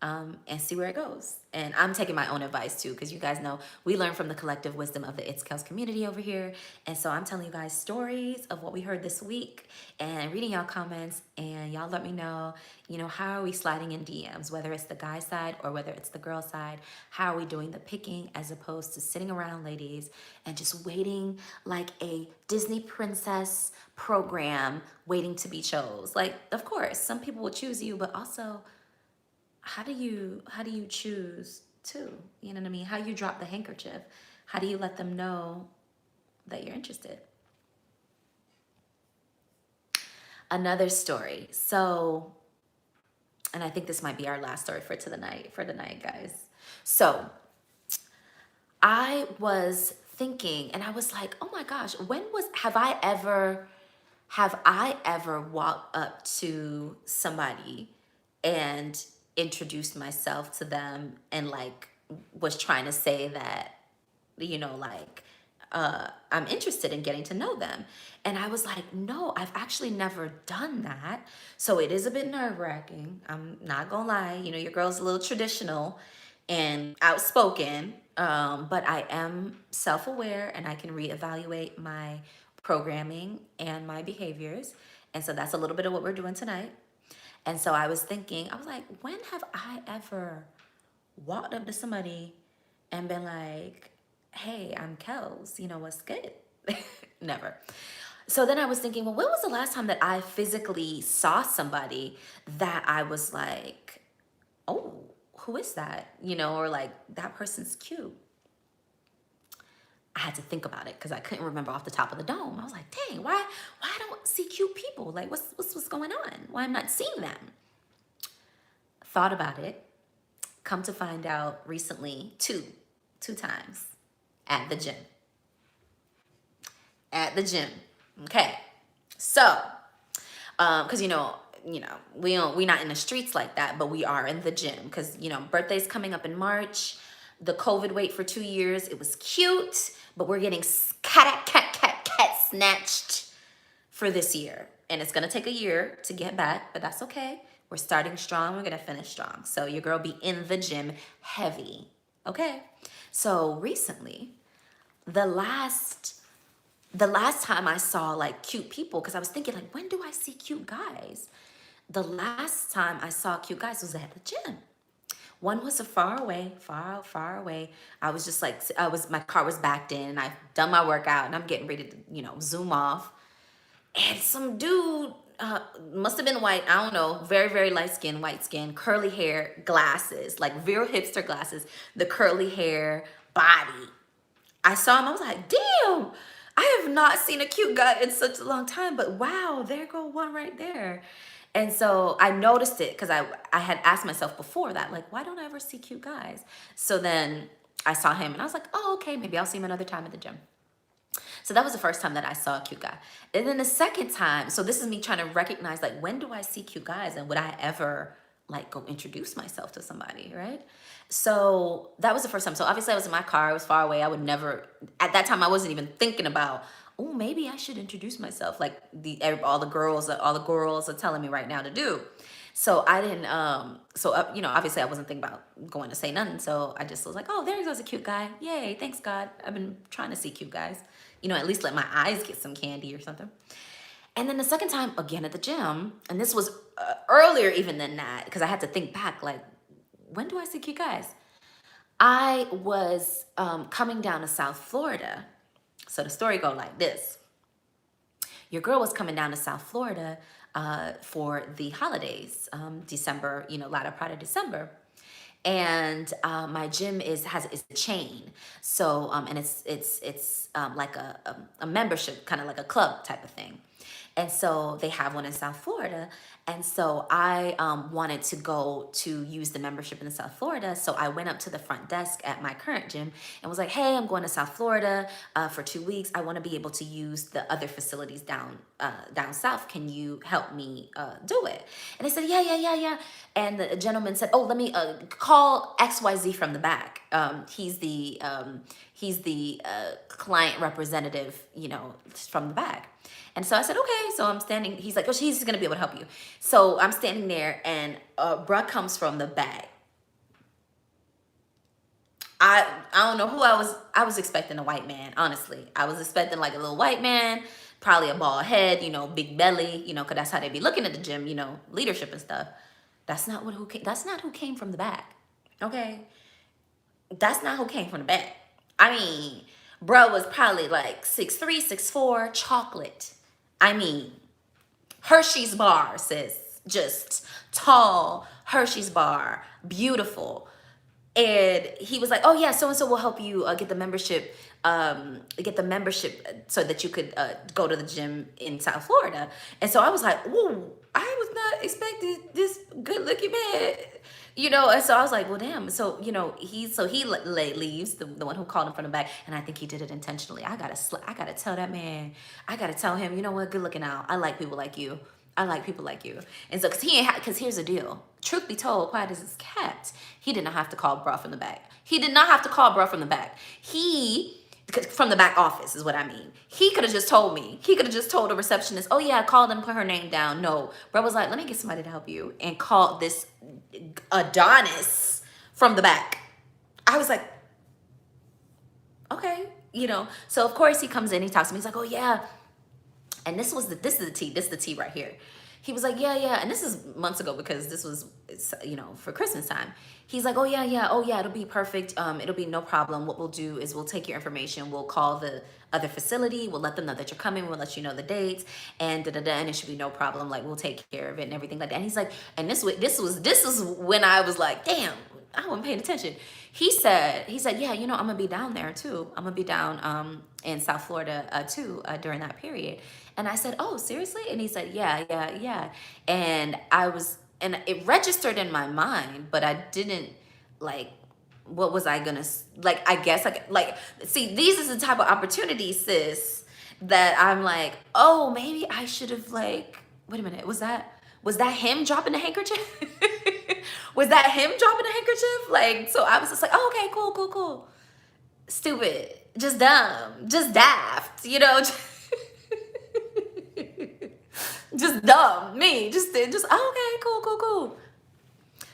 and see where it goes. And I'm taking my own advice too, because you guys know we learn from the collective wisdom of the It's Kells community over here. And so I'm telling you guys stories of what we heard this week and reading y'all comments, and y'all let me know, you know, how are we sliding in DMs, whether it's the guy side or whether it's the girl side. How are we doing the picking as opposed to sitting around, ladies, and just waiting like a Disney princess program waiting to be chose? Like, of course, some people will choose you, but also, how do you choose too? You know what I mean? How you drop the handkerchief? How do you let them know that you're interested? Another story. So, and I think this might be our last story for the night, guys. So, I was thinking, and I was like, oh my gosh, have I ever walked up to somebody and introduced myself to them and like was trying to say that, you know, like, I'm interested in getting to know them. And I was like, no, I've actually never done that. So it is a bit nerve-wracking. I'm not gonna lie. You know, your girl's a little traditional and outspoken, but I am self-aware and I can reevaluate my programming and my behaviors. And so that's a little bit of what we're doing tonight. And so I was thinking, I was like, when have I ever walked up to somebody and been like, hey, I'm Kells, you know, what's good? Never. So then I was thinking, well, when was the last time that I physically saw somebody that I was like, oh, who is that? You know, or like, that person's cute. I had to think about it because I couldn't remember off the top of the dome. I was like, dang, why I don't see cute people? Like, what's going on? Why I'm not seeing them? Thought about it. Come to find out recently, two times at the gym. At the gym. Okay. So, because we not in the streets like that, but we are in the gym because, birthday's coming up in March. The COVID wait for 2 years, it was cute, but we're getting cat snatched for this year. And it's gonna take a year to get back, but that's okay. We're starting strong, we're gonna finish strong. So your girl be in the gym heavy, okay? So recently, the last time I saw like cute people, because I was thinking like, when do I see cute guys? The last time I saw cute guys was at the gym. One was far away. I was just like, my car was backed in and I've done my workout and I'm getting ready to, zoom off. And some dude, must have been white, I don't know, very, very light skin, white skin, curly hair, glasses, like real hipster glasses, the curly hair, body. I saw him, I was like, damn, I have not seen a cute guy in such a long time, but wow, there go one right there. And so I noticed it because I had asked myself before that, like, why don't I ever see cute guys? So then I saw him and I was like, oh, okay, maybe I'll see him another time at the gym. So that was the first time that I saw a cute guy. And then the second time, so this is me trying to recognize, like, when do I see cute guys and would I ever like go introduce myself to somebody, right? So that was the first time. So obviously I was in my car, I was far away. I would never, at that time I wasn't even thinking about, oh, maybe I should introduce myself like all the girls are telling me right now to do. So I didn't, obviously I wasn't thinking about going to say nothing. So I just was like, oh, there goes a cute guy. Yay, thanks God. I've been trying to see cute guys. At least let my eyes get some candy or something. And then the second time, again at the gym, and this was earlier even than that, because I had to think back, like, when do I see cute guys? I was coming down to South Florida. So the story go like this. Your girl was coming down to South Florida for the holidays, December, latter part of December. And my gym is a chain. So, and it's like a membership, kind of like a club type of thing. And so they have one in South Florida. And so I wanted to go to use the membership in South Florida. So I went up to the front desk at my current gym and was like, hey, I'm going to South Florida for 2 weeks. I want to be able to use the other facilities down south. Can you help me do it? And they said, yeah. And the gentleman said, oh, let me call XYZ from the back. He's the client representative, from the back. And so I said, okay. So I'm standing. He's like, oh, she's going to be able to help you. So I'm standing there and bruh comes from the back. I don't know who I was expecting a white man, honestly. I was expecting like a little white man, probably a bald head, big belly, because that's how they be looking at the gym, leadership and stuff. That's not who came from the back. Okay. That's not who came from the back. I mean, bruh was probably like 6'3", 6'4", chocolate. I mean, Hershey's bar, sis. Just tall, Hershey's bar, beautiful. And he was like, oh yeah, so-and-so will help you get the membership so that you could go to the gym in South Florida. And so I was like, ooh, I was not expecting this good looking man, and so I was like, well, damn. So, he leaves, the one who called him from the back, and I think he did it intentionally. I gotta tell that man, I gotta tell him, you know what, good looking out. I like people like you. And so, because here's the deal. Truth be told, quiet as it's kept, he did not have to call bruh from the back. Because from the back office is what I mean. He could have just told me. He could have just told the receptionist, oh yeah, call them, put her name down. No, bro was like, let me get somebody to help you, and called this Adonis from the back. I was like, okay, So of course he comes in, he talks to me. He's like, oh yeah, and this is the tea. This is the tea right here. He was like, yeah, and this is months ago because this was, for Christmas time. He's like, oh yeah, it'll be perfect. It'll be no problem. What we'll do is we'll take your information. We'll call the other facility. We'll let them know that you're coming. We'll let you know the dates, and and it should be no problem. Like, we'll take care of it and everything like that. And he's like, and this is when I was like, damn, I wasn't paying attention. He said, yeah, I'm gonna be down there too. I'm gonna be down in South Florida too during that period. And I said, oh, seriously? And he said, yeah. And it registered in my mind, but I didn't, like, what was I gonna, like, I guess, see, these is the type of opportunities, sis, that I'm like, oh, maybe I should have, like, wait a minute, was that him dropping the handkerchief? Was that him dropping the handkerchief? Like, so I was just like, oh, okay, cool. Stupid, just dumb, just daft, just dumb, me, just okay, cool.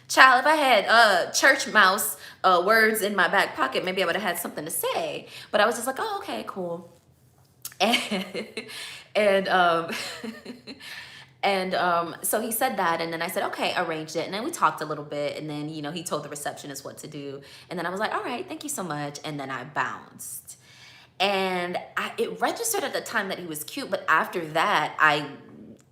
Child, if I had church mouse words in my back pocket, maybe I would have had something to say. But I was just like, oh, okay, cool. And so he said that, and then I said, okay, arranged it. And then we talked a little bit, and then, he told the receptionist what to do. And then I was like, all right, thank you so much. And then I bounced. And it registered at the time that he was cute, but after that, I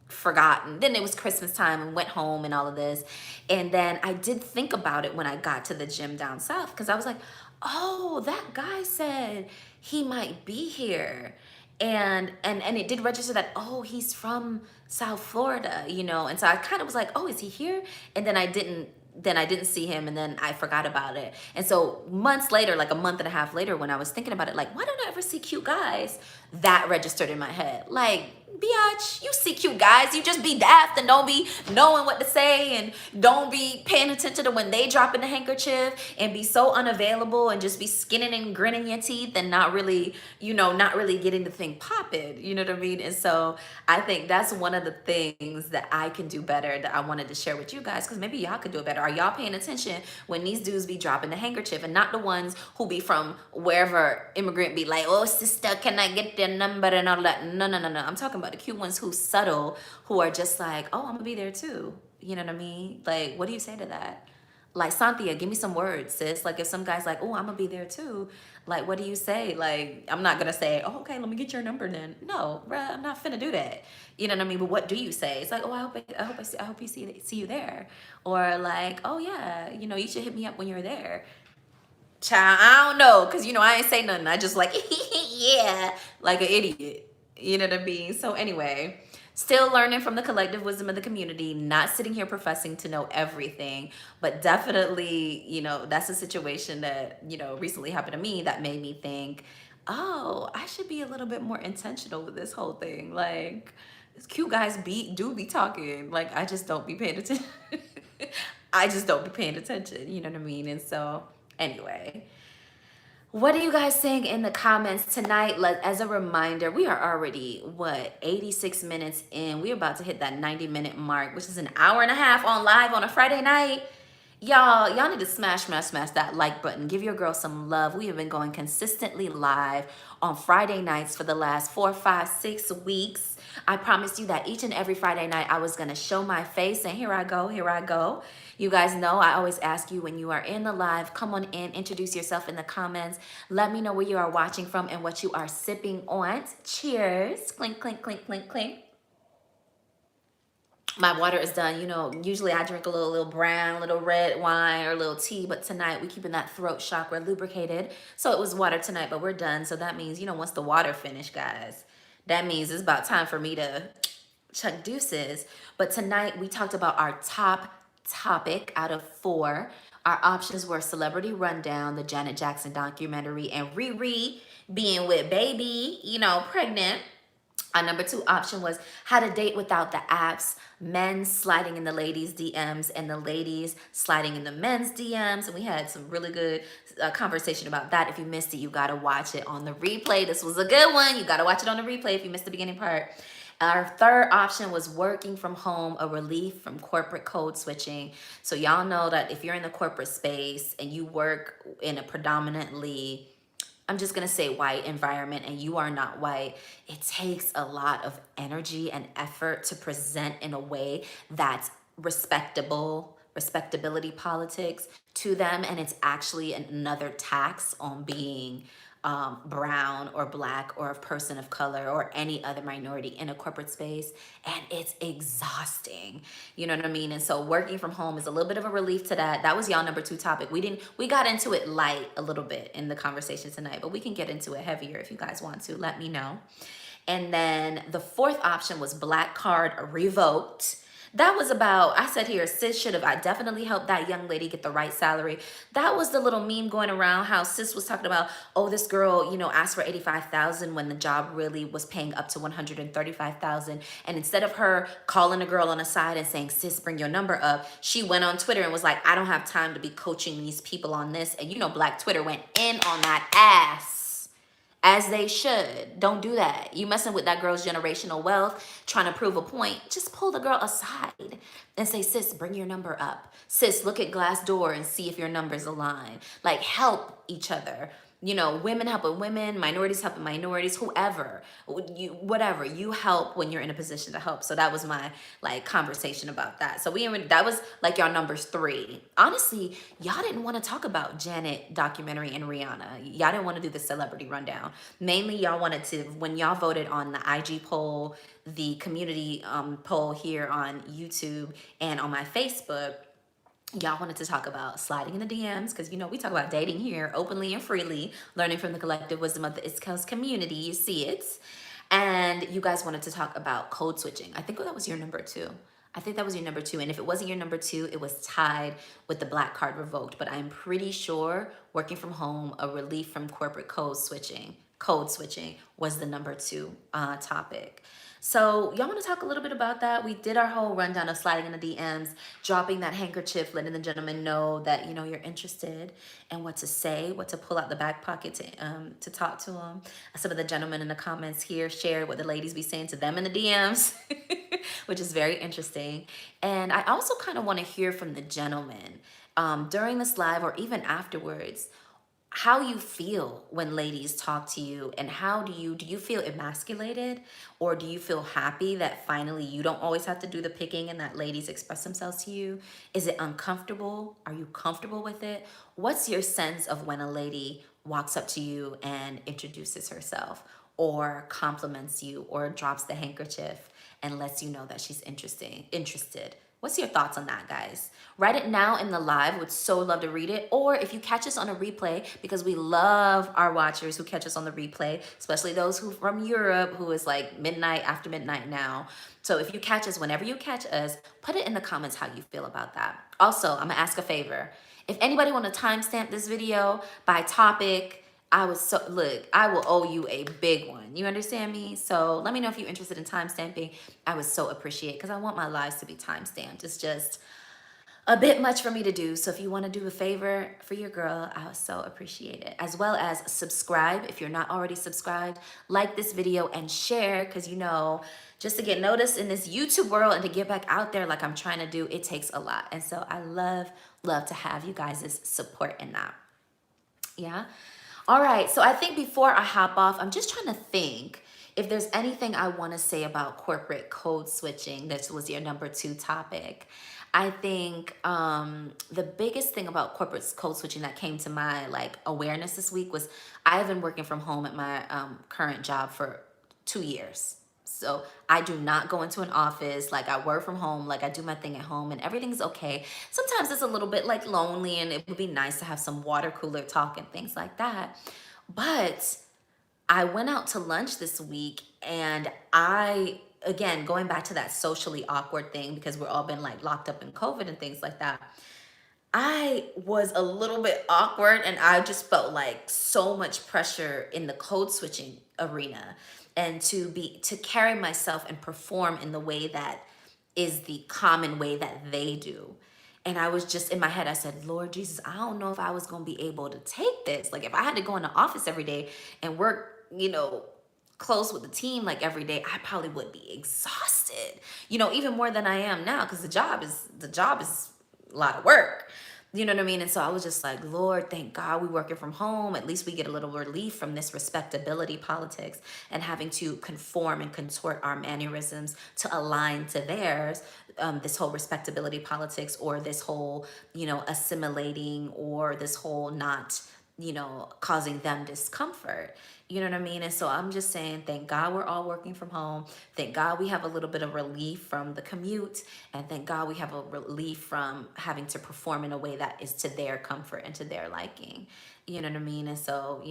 forgotten. Then it was Christmas time and went home and all of this. And then I did think about it when I got to the gym down south, because I was like, oh, that guy said he might be here. And it did register that, oh, he's from South Florida, And so I kind of was like, oh, is he here? And then I didn't see him, and then I forgot about it. And so months later, like a month and a half later, when I was thinking about it, like, why don't I ever see cute guys? That registered in my head. Like, biatch, you see cute guys, you just be daft and don't be knowing what to say, and don't be paying attention to when they drop in the handkerchief, and be so unavailable and just be skinning and grinning your teeth and not really getting the thing popping, you know what I mean? And so I think that's one of the things that I can do better, that I wanted to share with you guys, because maybe y'all could do it better. Are y'all paying attention when these dudes be dropping the handkerchief, and not the ones who be from wherever immigrant be like, oh, sister, can I get their number and all that? No. I'm talking about the cute ones who's subtle, who are just like, oh, I'm gonna be there too. You know what I mean? Like, what do you say to that? Like, Cynthia, give me some words, sis. Like, if some guy's like, oh, I'm gonna be there too, like, what do you say? Like, I'm not gonna say, oh, okay, let me get your number then. No, bruh, I'm not finna do that. You know what I mean? But what do you say? It's like, oh, I hope you see you there. Or like, oh yeah, you should hit me up when you're there. Child, I don't know, because I ain't say nothing. I just like, yeah, like an idiot. You know what I mean? So anyway, still learning from the collective wisdom of the community, not sitting here professing to know everything, but definitely, that's a situation that, recently happened to me that made me think, oh, I should be a little bit more intentional with this whole thing. Like, cute guys do be talking. Like, I just don't be paying attention. I just don't be paying attention. You know what I mean? And so anyway, what are you guys saying in the comments tonight? As a reminder, we are already, 86 minutes in. We're about to hit that 90-minute mark, which is an hour and a half on live on a Friday night. Y'all need to smash that like button. Give your girl some love. We have been going consistently live on Friday nights for the last 4, 5, 6 weeks. I promised you that each and every Friday night I was going to show my face, and here I go. You guys know I always ask you, when you are in the live, come on in, introduce yourself in the comments. Let me know where you are watching from and what you are sipping on. Cheers. Clink, clink, clink, clink, clink. My water is done. Usually I drink a little brown, little red wine or a little tea, but tonight we keeping that throat chakra lubricated. So it was water tonight, but we're done. So that means, once the water finished, guys, that means it's about time for me to chuck deuces. But tonight we talked about our top topic out of 4. Our options were Celebrity Rundown, the Janet Jackson documentary, and Riri being with baby, pregnant. Our number 2 option was how to date without the apps, men sliding in the ladies' DMs and the ladies sliding in the men's DMs. And we had some really good conversation about that. If you missed it, you got to watch it on the replay. This was a good one. You got to watch it on the replay if you missed the beginning part. Our third option was working from home, a relief from corporate code switching. So y'all know that if you're in the corporate space and you work in a predominantly, I'm just going to say white environment, and you are not white, it takes a lot of energy and effort to present in a way that's respectability politics to them. And it's actually another tax on being brown or black or a person of color or any other minority in a corporate space. And it's exhausting. You know what I mean? And so working from home is a little bit of a relief to that. That was y'all number 2 topic. We got into it light a little bit in the conversation tonight, but we can get into it heavier if you guys want to. Let me know. And then the 4th option was black card revoked. That was about, I said here, Sis should have, I definitely helped that young lady get the right salary. That was the little meme going around how Sis was talking about, oh, this girl, asked for 85,000 when the job really was paying up to 135,000. And instead of her calling a girl on the side and saying, Sis, bring your number up, she went on Twitter and was like, I don't have time to be coaching these people on this. And Black Twitter went in on that ass. As they should. Don't do that. You messing with that girl's generational wealth, trying to prove a point. Just pull the girl aside and say, sis, bring your number up. Sis, look at Glassdoor and see if your numbers align. Like, help each other. Women helping women, minorities helping minorities, whoever, whatever, you help when you're in a position to help. So that was my conversation about that. So that was y'all numbers 3. Honestly, y'all didn't want to talk about Janet documentary and Rihanna. Y'all didn't want to do the celebrity rundown. Mainly y'all wanted to, when y'all voted on the IG poll, the community poll here on YouTube and on my Facebook, y'all wanted to talk about sliding in the DMs because, we talk about dating here openly and freely, learning from the collective wisdom of the It's Kells community. You see it. And you guys wanted to talk about code switching. I think that was your number 2. I think that was your number 2. And if it wasn't your number 2, it was tied with the black card revoked. But I'm pretty sure working from home, a relief from corporate code switching was the number 2 topic. So y'all want to talk a little bit about that? We did our whole rundown of sliding in the DMs, dropping that handkerchief, letting the gentleman know that, you're interested and what to say, what to pull out the back pocket to talk to them. Some of the gentlemen in the comments here shared what the ladies be saying to them in the DMs, which is very interesting. And I also kind of want to hear from the gentlemen during this live or even afterwards, how you feel when ladies talk to you, and how do you feel emasculated, or do you feel happy that finally you don't always have to do the picking and that ladies express themselves to you? Is it uncomfortable? Are you comfortable with it? What's your sense of when a lady walks up to you and introduces herself or compliments you or drops the handkerchief and lets you know that she's interested? What's your thoughts on that, guys? Write it now in the live. Would so love to read it. Or if you catch us on a replay, because we love our watchers who catch us on the replay, especially those who from Europe, who is midnight, after midnight now. So if you catch us, whenever you catch us, put it in the comments how you feel about that. Also, I'm gonna ask a favor. If anybody want to timestamp this video by topic, I will owe you a big one. You understand me? So let me know if you're interested in timestamping. I would so appreciate it because I want my lives to be timestamped. It's just a bit much for me to do. So if you want to do a favor for your girl, I would so appreciate it. As well as subscribe if you're not already subscribed. Like this video and share because, just to get noticed in this YouTube world and to get back out there like I'm trying to do, it takes a lot. And so I love to have you guys' support in that. Yeah. All right, so I think before I hop off, I'm just trying to think if there's anything I want to say about corporate code switching. This was your number 2 topic. I think the biggest thing about corporate code switching that came to my awareness this week was I've been working from home at my current job for 2 years. So I do not go into an office. I work from home. I do my thing at home and everything's okay. Sometimes it's a little bit lonely and it would be nice to have some water cooler talk and things like that. But I went out to lunch this week and again, going back to that socially awkward thing because we're all been locked up in COVID and things like that. I was a little bit awkward and I just felt so much pressure in the code switching arena. and to carry myself and perform in the way that is the common way that they do. And I was just in my head, I said, Lord Jesus, I don't know if I was going to be able to take this. Like, if I had to go in the office every day and work, close with the team like every day, I probably would be exhausted, even more than I am now, because the job is a lot of work. You know what I mean? And so I was just like, Lord, thank God we working from home. At least we get a little relief from this respectability politics and having to conform and contort our mannerisms to align to theirs. This whole respectability politics, or this whole, assimilating, or this whole not, causing them discomfort. You know what I mean? And so I'm just saying, thank God we're all working from home. Thank God we have a little bit of relief from the commute. And thank God we have a relief from having to perform in a way that is to their comfort and to their liking. You know what I mean? And so,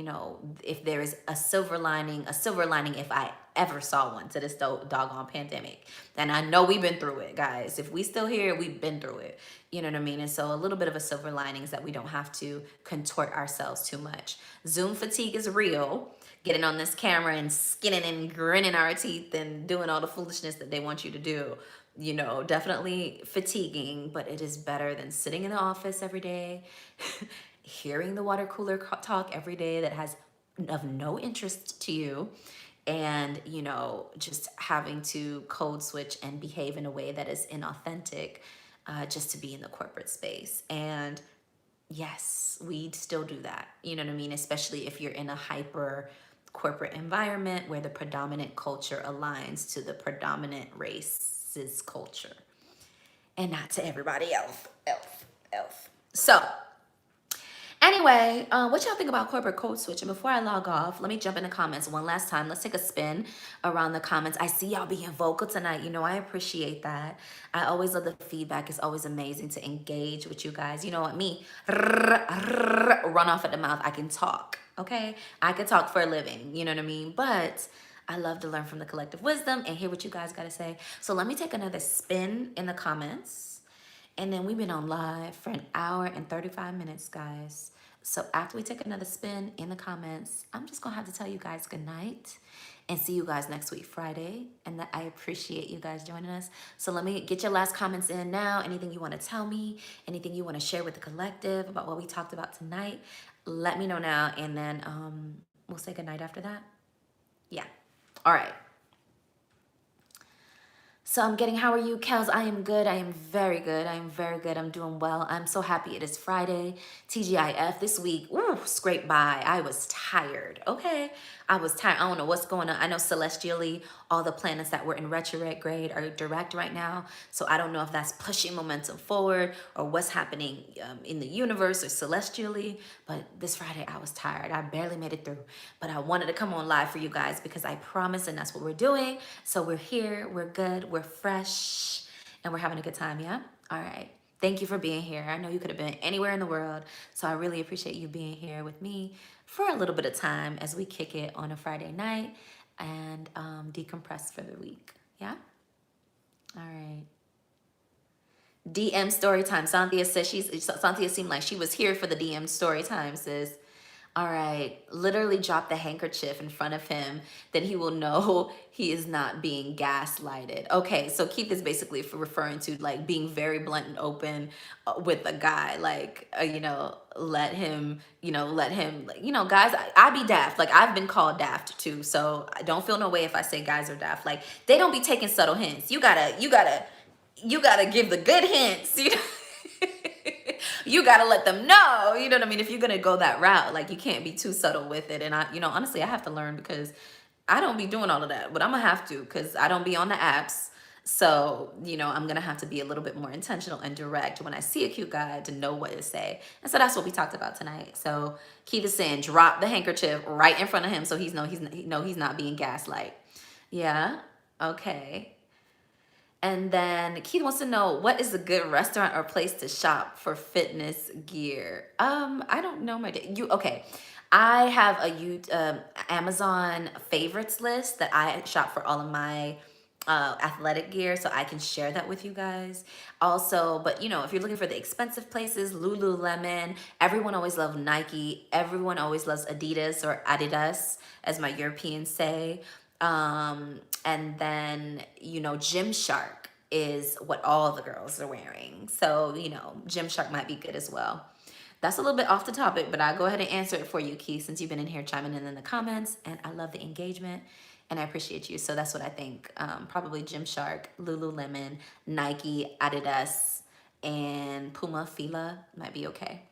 if there is a silver lining if I ever saw one to this doggone pandemic. And I know we've been through it, guys. If we still here, we've been through it. You know what I mean? And so a little bit of a silver lining is that we don't have to contort ourselves too much. Zoom fatigue is real. Getting on this camera and skinning and grinning our teeth and doing all the foolishness that they want you to do. Definitely fatiguing, but it is better than sitting in the office every day, hearing the water cooler talk every day that has of no interest to you, and just having to code switch and behave in a way that is inauthentic, just to be in the corporate space. And yes, we still do that, you know what I mean? Especially if you're in a hyper corporate environment where the predominant culture aligns to the predominant race's culture and not to everybody else. So anyway, what y'all think about corporate code switch? And before I log off, let me jump in the comments one last time. Let's take a spin around the comments. I see y'all being vocal tonight. I appreciate that. I always love the feedback. It's always amazing to engage with you guys. You know what? Me, run off at the mouth. I can talk, okay? I can talk for a living, you know what I mean? But I love to learn from the collective wisdom and hear what you guys got to say. So let me take another spin in the comments. And then we've been on live for an hour and 35 minutes, guys. So after we take another spin in the comments, I'm just going to have to tell you guys good night and see you guys next week, Friday. And that I appreciate you guys joining us. So let me get your last comments in now. Anything you want to tell me, anything you want to share with the collective about what we talked about tonight, let me know now. And then we'll say good night after that. Yeah. All right. So I'm getting, how are you, Kells? I am good. I am very good. I am very good. I'm doing well. I'm so happy it is Friday. TGIF this week, scraped by. I was tired, okay? I was tired. I don't know what's going on. I know celestially, all the planets that were in retrograde are direct right now. So I don't know if that's pushing momentum forward or what's happening in the universe or celestially. But this Friday, I was tired. I barely made it through. But I wanted to come on live for you guys because I promise, and that's what we're doing. So we're here. We're good. We're fresh. And we're having a good time, yeah? All right. Thank you for being here. I know you could have been anywhere in the world. So I really appreciate you being here with me for a little bit of time as we kick it on a Friday night and decompress for the week. Yeah? All right. DM story time. Cynthia says Cynthia seemed like she was here for the DM story time, sis. All right, literally drop the handkerchief in front of him, then he will know he is not being gaslighted. Okay, so Keith is basically referring to like being very blunt and open with a guy, like, let him, guys, I be daft. Like, I've been called daft too, so don't feel no way if I say guys are daft. Like, they don't be taking subtle hints. You gotta give the good hints, You gotta let them know, you know what I mean? If you're gonna go that route, like, you can't be too subtle with it. And honestly, I have to learn because I don't be doing all of that, but I'm gonna have to because I don't be on the apps. So, I'm gonna have to be a little bit more intentional and direct when I see a cute guy to know what to say. And so that's what we talked about tonight. So Keith is saying, drop the handkerchief right in front of him so he's not being gaslight. Yeah. Okay. And then Keith wants to know, what is a good restaurant or place to shop for fitness gear? I don't know okay. I have a Amazon favorites list that I shop for all of my athletic gear, so I can share that with you guys. Also, but if you're looking for the expensive places, Lululemon, everyone always loves Nike, everyone always loves Adidas or Adidas, as my Europeans say. And then, Gymshark is what all the girls are wearing. So, Gymshark might be good as well. That's a little bit off the topic, but I'll go ahead and answer it for you, Keith, since you've been in here chiming in the comments, and I love the engagement, and I appreciate you. So that's what I think. Probably Gymshark, Lululemon, Nike, Adidas, and Puma Fila might be okay.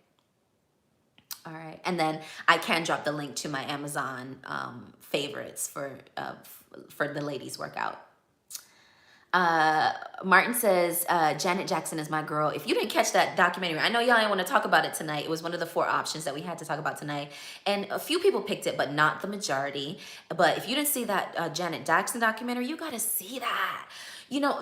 All right, and then I can drop the link to my Amazon favorites for the ladies workout. Martin says, Janet Jackson is my girl. If you didn't catch that documentary, I know y'all didn't want to talk about it tonight. It was one of the 4 options that we had to talk about tonight. And a few people picked it, but not the majority. But if you didn't see that Janet Jackson documentary, you got to see that.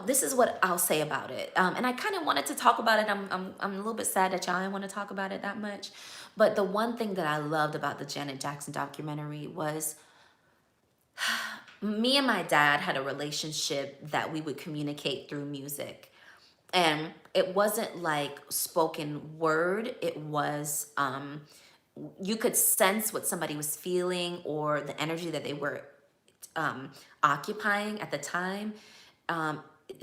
This is what I'll say about it. And I kind of wanted to talk about it. I'm a little bit sad that y'all didn't want to talk about it that much. But the one thing that I loved about the Janet Jackson documentary was me and my dad had a relationship that we would communicate through music. And it wasn't like spoken word. It was, you could sense what somebody was feeling or the energy that they were occupying at the time,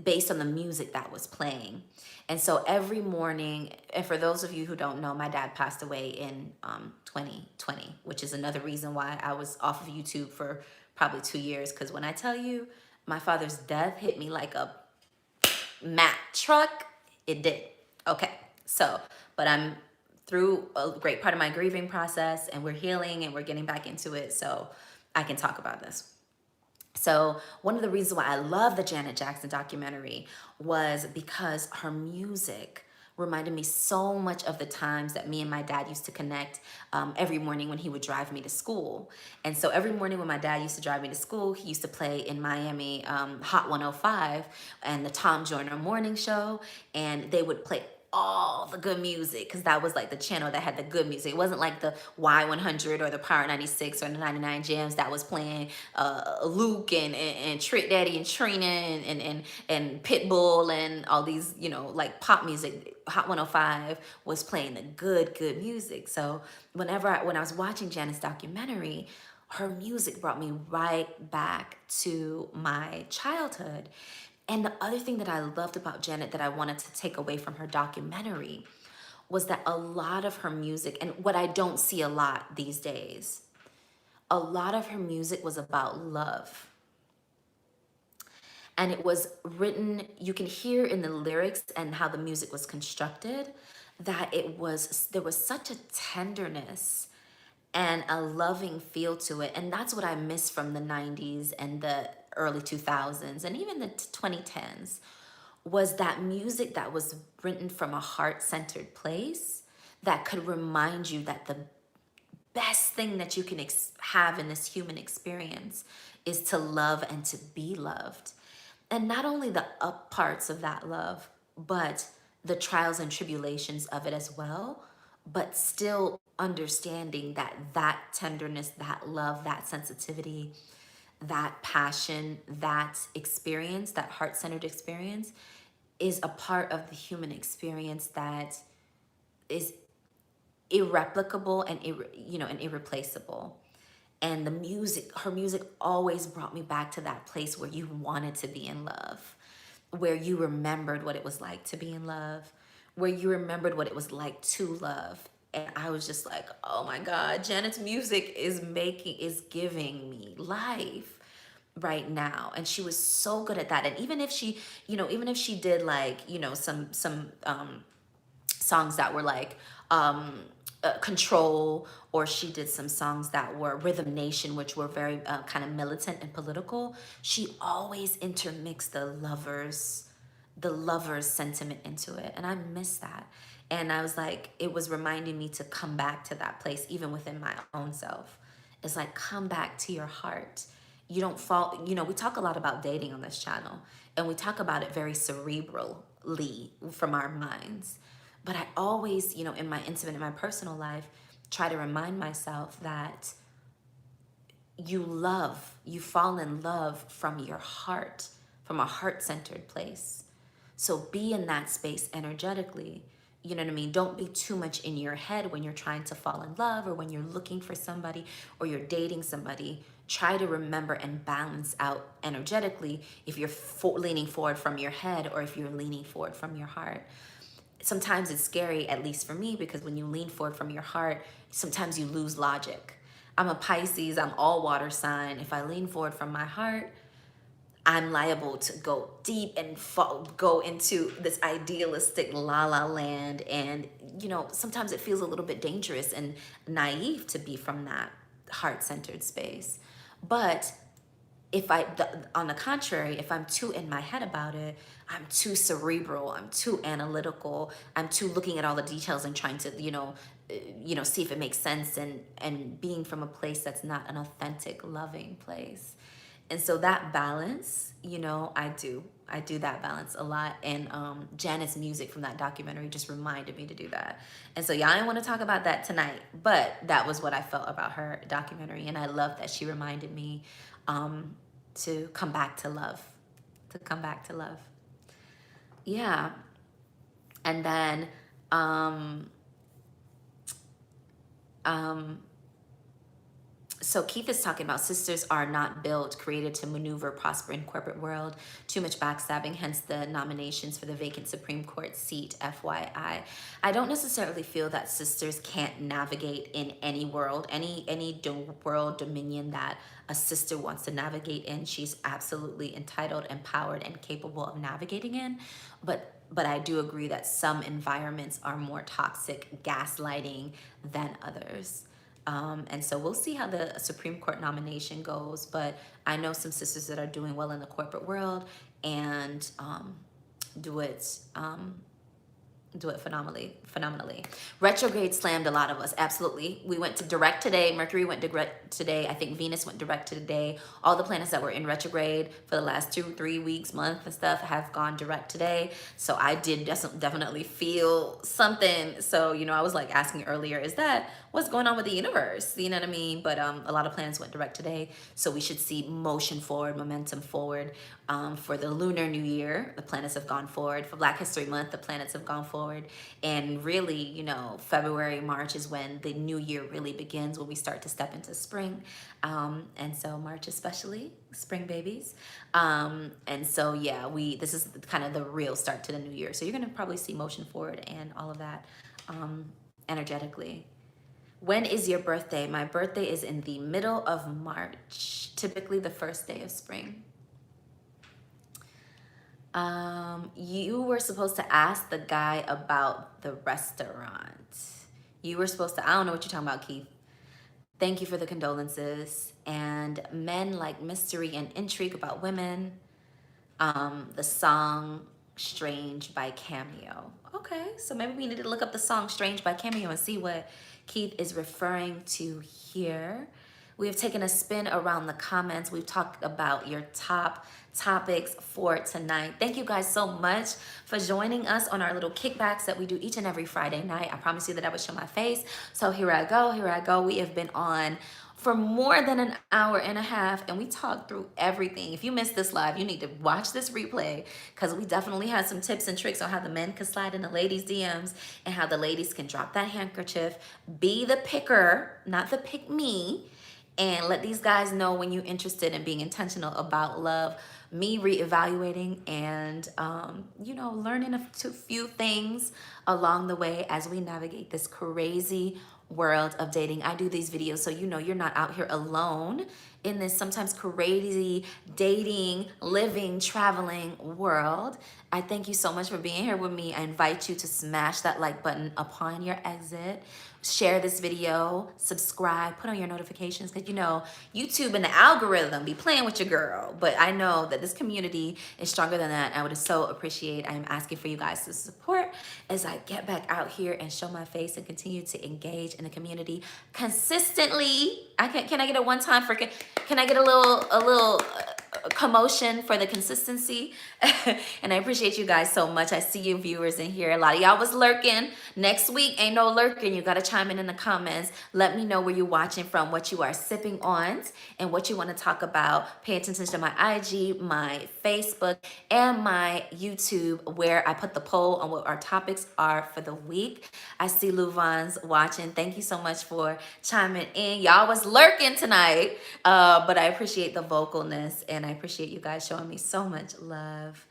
based on the music that was playing. And so every morning, and for those of you who don't know, my dad passed away in 2020, which is another reason why I was off of YouTube for probably 2 years. Because when I tell you my father's death hit me like a Mack truck, it did. Okay, so, but I'm through a great part of my grieving process, and we're healing and we're getting back into it, so I can talk about this. So one of the reasons why I love the Janet Jackson documentary was because her music reminded me so much of the times that me and my dad used to connect every morning when he would drive me to school. And so every morning when my dad used to drive me to school, he used to play in Miami Hot 105 and the Tom Joyner Morning Show, and they would play all the good music, because that was like the channel that had the good music. It wasn't like the Y100 or the Power 96 or the 99 Jams that was playing Luke and Trick Daddy and Trina and Pitbull and all these, like pop music. Hot 105 was playing the good music. So when I was watching Janet's documentary, her music brought me right back to my childhood. And the other thing that I loved about Janet that I wanted to take away from her documentary was that a lot of her music, and what I don't see a lot these days, a lot of her music was about love. And it was written, you can hear in the lyrics and how the music was constructed, that there was such a tenderness and a loving feel to it. And that's what I miss from the 90s and the early 2000s and even the 2010s, was that music that was written from a heart-centered place that could remind you that the best thing that you can have in this human experience is to love and to be loved. And not only the up parts of that love, but the trials and tribulations of it as well, but still understanding that tenderness, that love, that sensitivity, that passion, that experience, that heart-centered experience is a part of the human experience that is irreplicable and irreplaceable. And her music always brought me back to that place where you wanted to be in love, where you remembered what it was like to be in love, where you remembered what it was like to love. And I was just like, oh my God, Janet's music is giving me life right now. And she was so good at that. And even if she did like, some songs that were like Control, or she did some songs that were Rhythm Nation, which were very kind of militant and political, she always intermixed the lovers sentiment into it. And I miss that. And I was like, it was reminding me to come back to that place, even within my own self. It's like, come back to your heart. You don't fall, we talk a lot about dating on this channel, and we talk about it very cerebrally from our minds. But I always, in my intimate, in my personal life, try to remind myself that you fall in love from your heart, from a heart-centered place. So be in that space energetically. You know what I mean? Don't be too much in your head when you're trying to fall in love, or when you're looking for somebody, or you're dating somebody. try to remember and balance out energetically if you're leaning forward from your head or if you're leaning forward from your heart. Sometimes it's scary, at least for me, because when you lean forward from your heart, sometimes you lose logic. I'm a Pisces, I'm all water sign. If I lean forward from my heart, I'm liable to go deep and go into this idealistic la la land. And, you know, sometimes it feels a little bit dangerous and naive to be from that heart-centered space. But if on the contrary, if I'm too in my head about it, I'm too cerebral, I'm too analytical, I'm too looking at all the details and trying to, see if it makes sense, and being from a place that's not an authentic, loving place. And so that balance, I do that balance a lot. And Janet's music from that documentary just reminded me to do that. And so y'all didn't want to talk about that tonight, but that was what I felt about her documentary. And I love that she reminded me to come back to love, Yeah. And then, so Keith is talking about sisters are not built, created to maneuver, prosper in corporate world. Too much backstabbing, hence the nominations for the vacant Supreme Court seat, FYI. I don't necessarily feel that sisters can't navigate in any world, any world dominion that a sister wants to navigate in. She's absolutely entitled, empowered, and capable of navigating in. But I do agree that some environments are more toxic, gaslighting than others. And so we'll see how the Supreme Court nomination goes, but I know some sisters that are doing well in the corporate world and do it phenomenally. Retrograde slammed a lot of us, absolutely. We went to direct today. Mercury went direct today. I think Venus went direct today. All the planets that were in retrograde for the last 2-3 weeks, month and stuff have gone direct today. So I did definitely feel something. So, I was like asking earlier, is that what's going on with the universe? You know what I mean? But a lot of planets went direct today. So we should see motion forward, momentum forward. For the Lunar New Year, the planets have gone forward. For Black History Month, the planets have gone forward. And really, February, March is when the new year really begins, when we start to step into spring. And so March especially, spring babies. And so, yeah, this is kind of the real start to the new year. So you're going to probably see motion forward and all of that energetically. When is your birthday? My birthday is in the middle of March, typically the first day of spring. You were supposed to ask the guy about the restaurant. You were supposed to, I don't know what you're talking about, Keith. Thank you for the condolences. And men like mystery and intrigue about women. The song Strange by Cameo. Okay, so maybe we need to look up the song Strange by Cameo and see what Keith is referring to here. We have taken a spin around the comments. We've talked about your top topics for tonight. Thank you guys so much for joining us on our little kickbacks that we do each and every Friday night. I promised you that I would show my face. So here I go. We have been on for more than an hour and a half, and we talked through everything. If you missed this live, you need to watch this replay, because we definitely had some tips and tricks on how the men can slide in the ladies' DMs and how the ladies can drop that handkerchief, be the picker, not the pick me, and let these guys know when you're interested in being intentional about love. Me reevaluating and, learning a few things along the way as we navigate this crazy world of dating. I do these videos so you're not out here alone in this sometimes crazy dating, living, traveling world. I thank you so much for being here with me. I invite you to smash that like button upon your exit. Share this video, subscribe, put on your notifications, because YouTube and the algorithm be playing with your girl. But I know that this community is stronger than that. I would so appreciate, I'm asking for you guys to support as I get back out here and show my face and continue to engage in the community consistently. Can I get a one-time freaking, can I get a little commotion for the consistency. And I appreciate you guys so much. I see you viewers in here. A lot of y'all was lurking. Next week ain't no lurking. You got to chime in the comments. Let me know where you're watching from, what you are sipping on, and what you want to talk about. Pay attention to my IG, my Facebook, and my YouTube, where I put the poll on what our topics are for the week. I see Luvan's watching. Thank you so much for chiming in. Y'all was lurking tonight, but I appreciate the vocalness, and I appreciate you guys showing me so much love.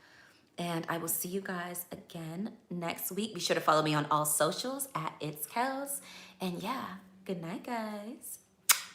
And I will see you guys again next week. Be sure to follow me on all socials at It's Kells. And yeah, good night, guys.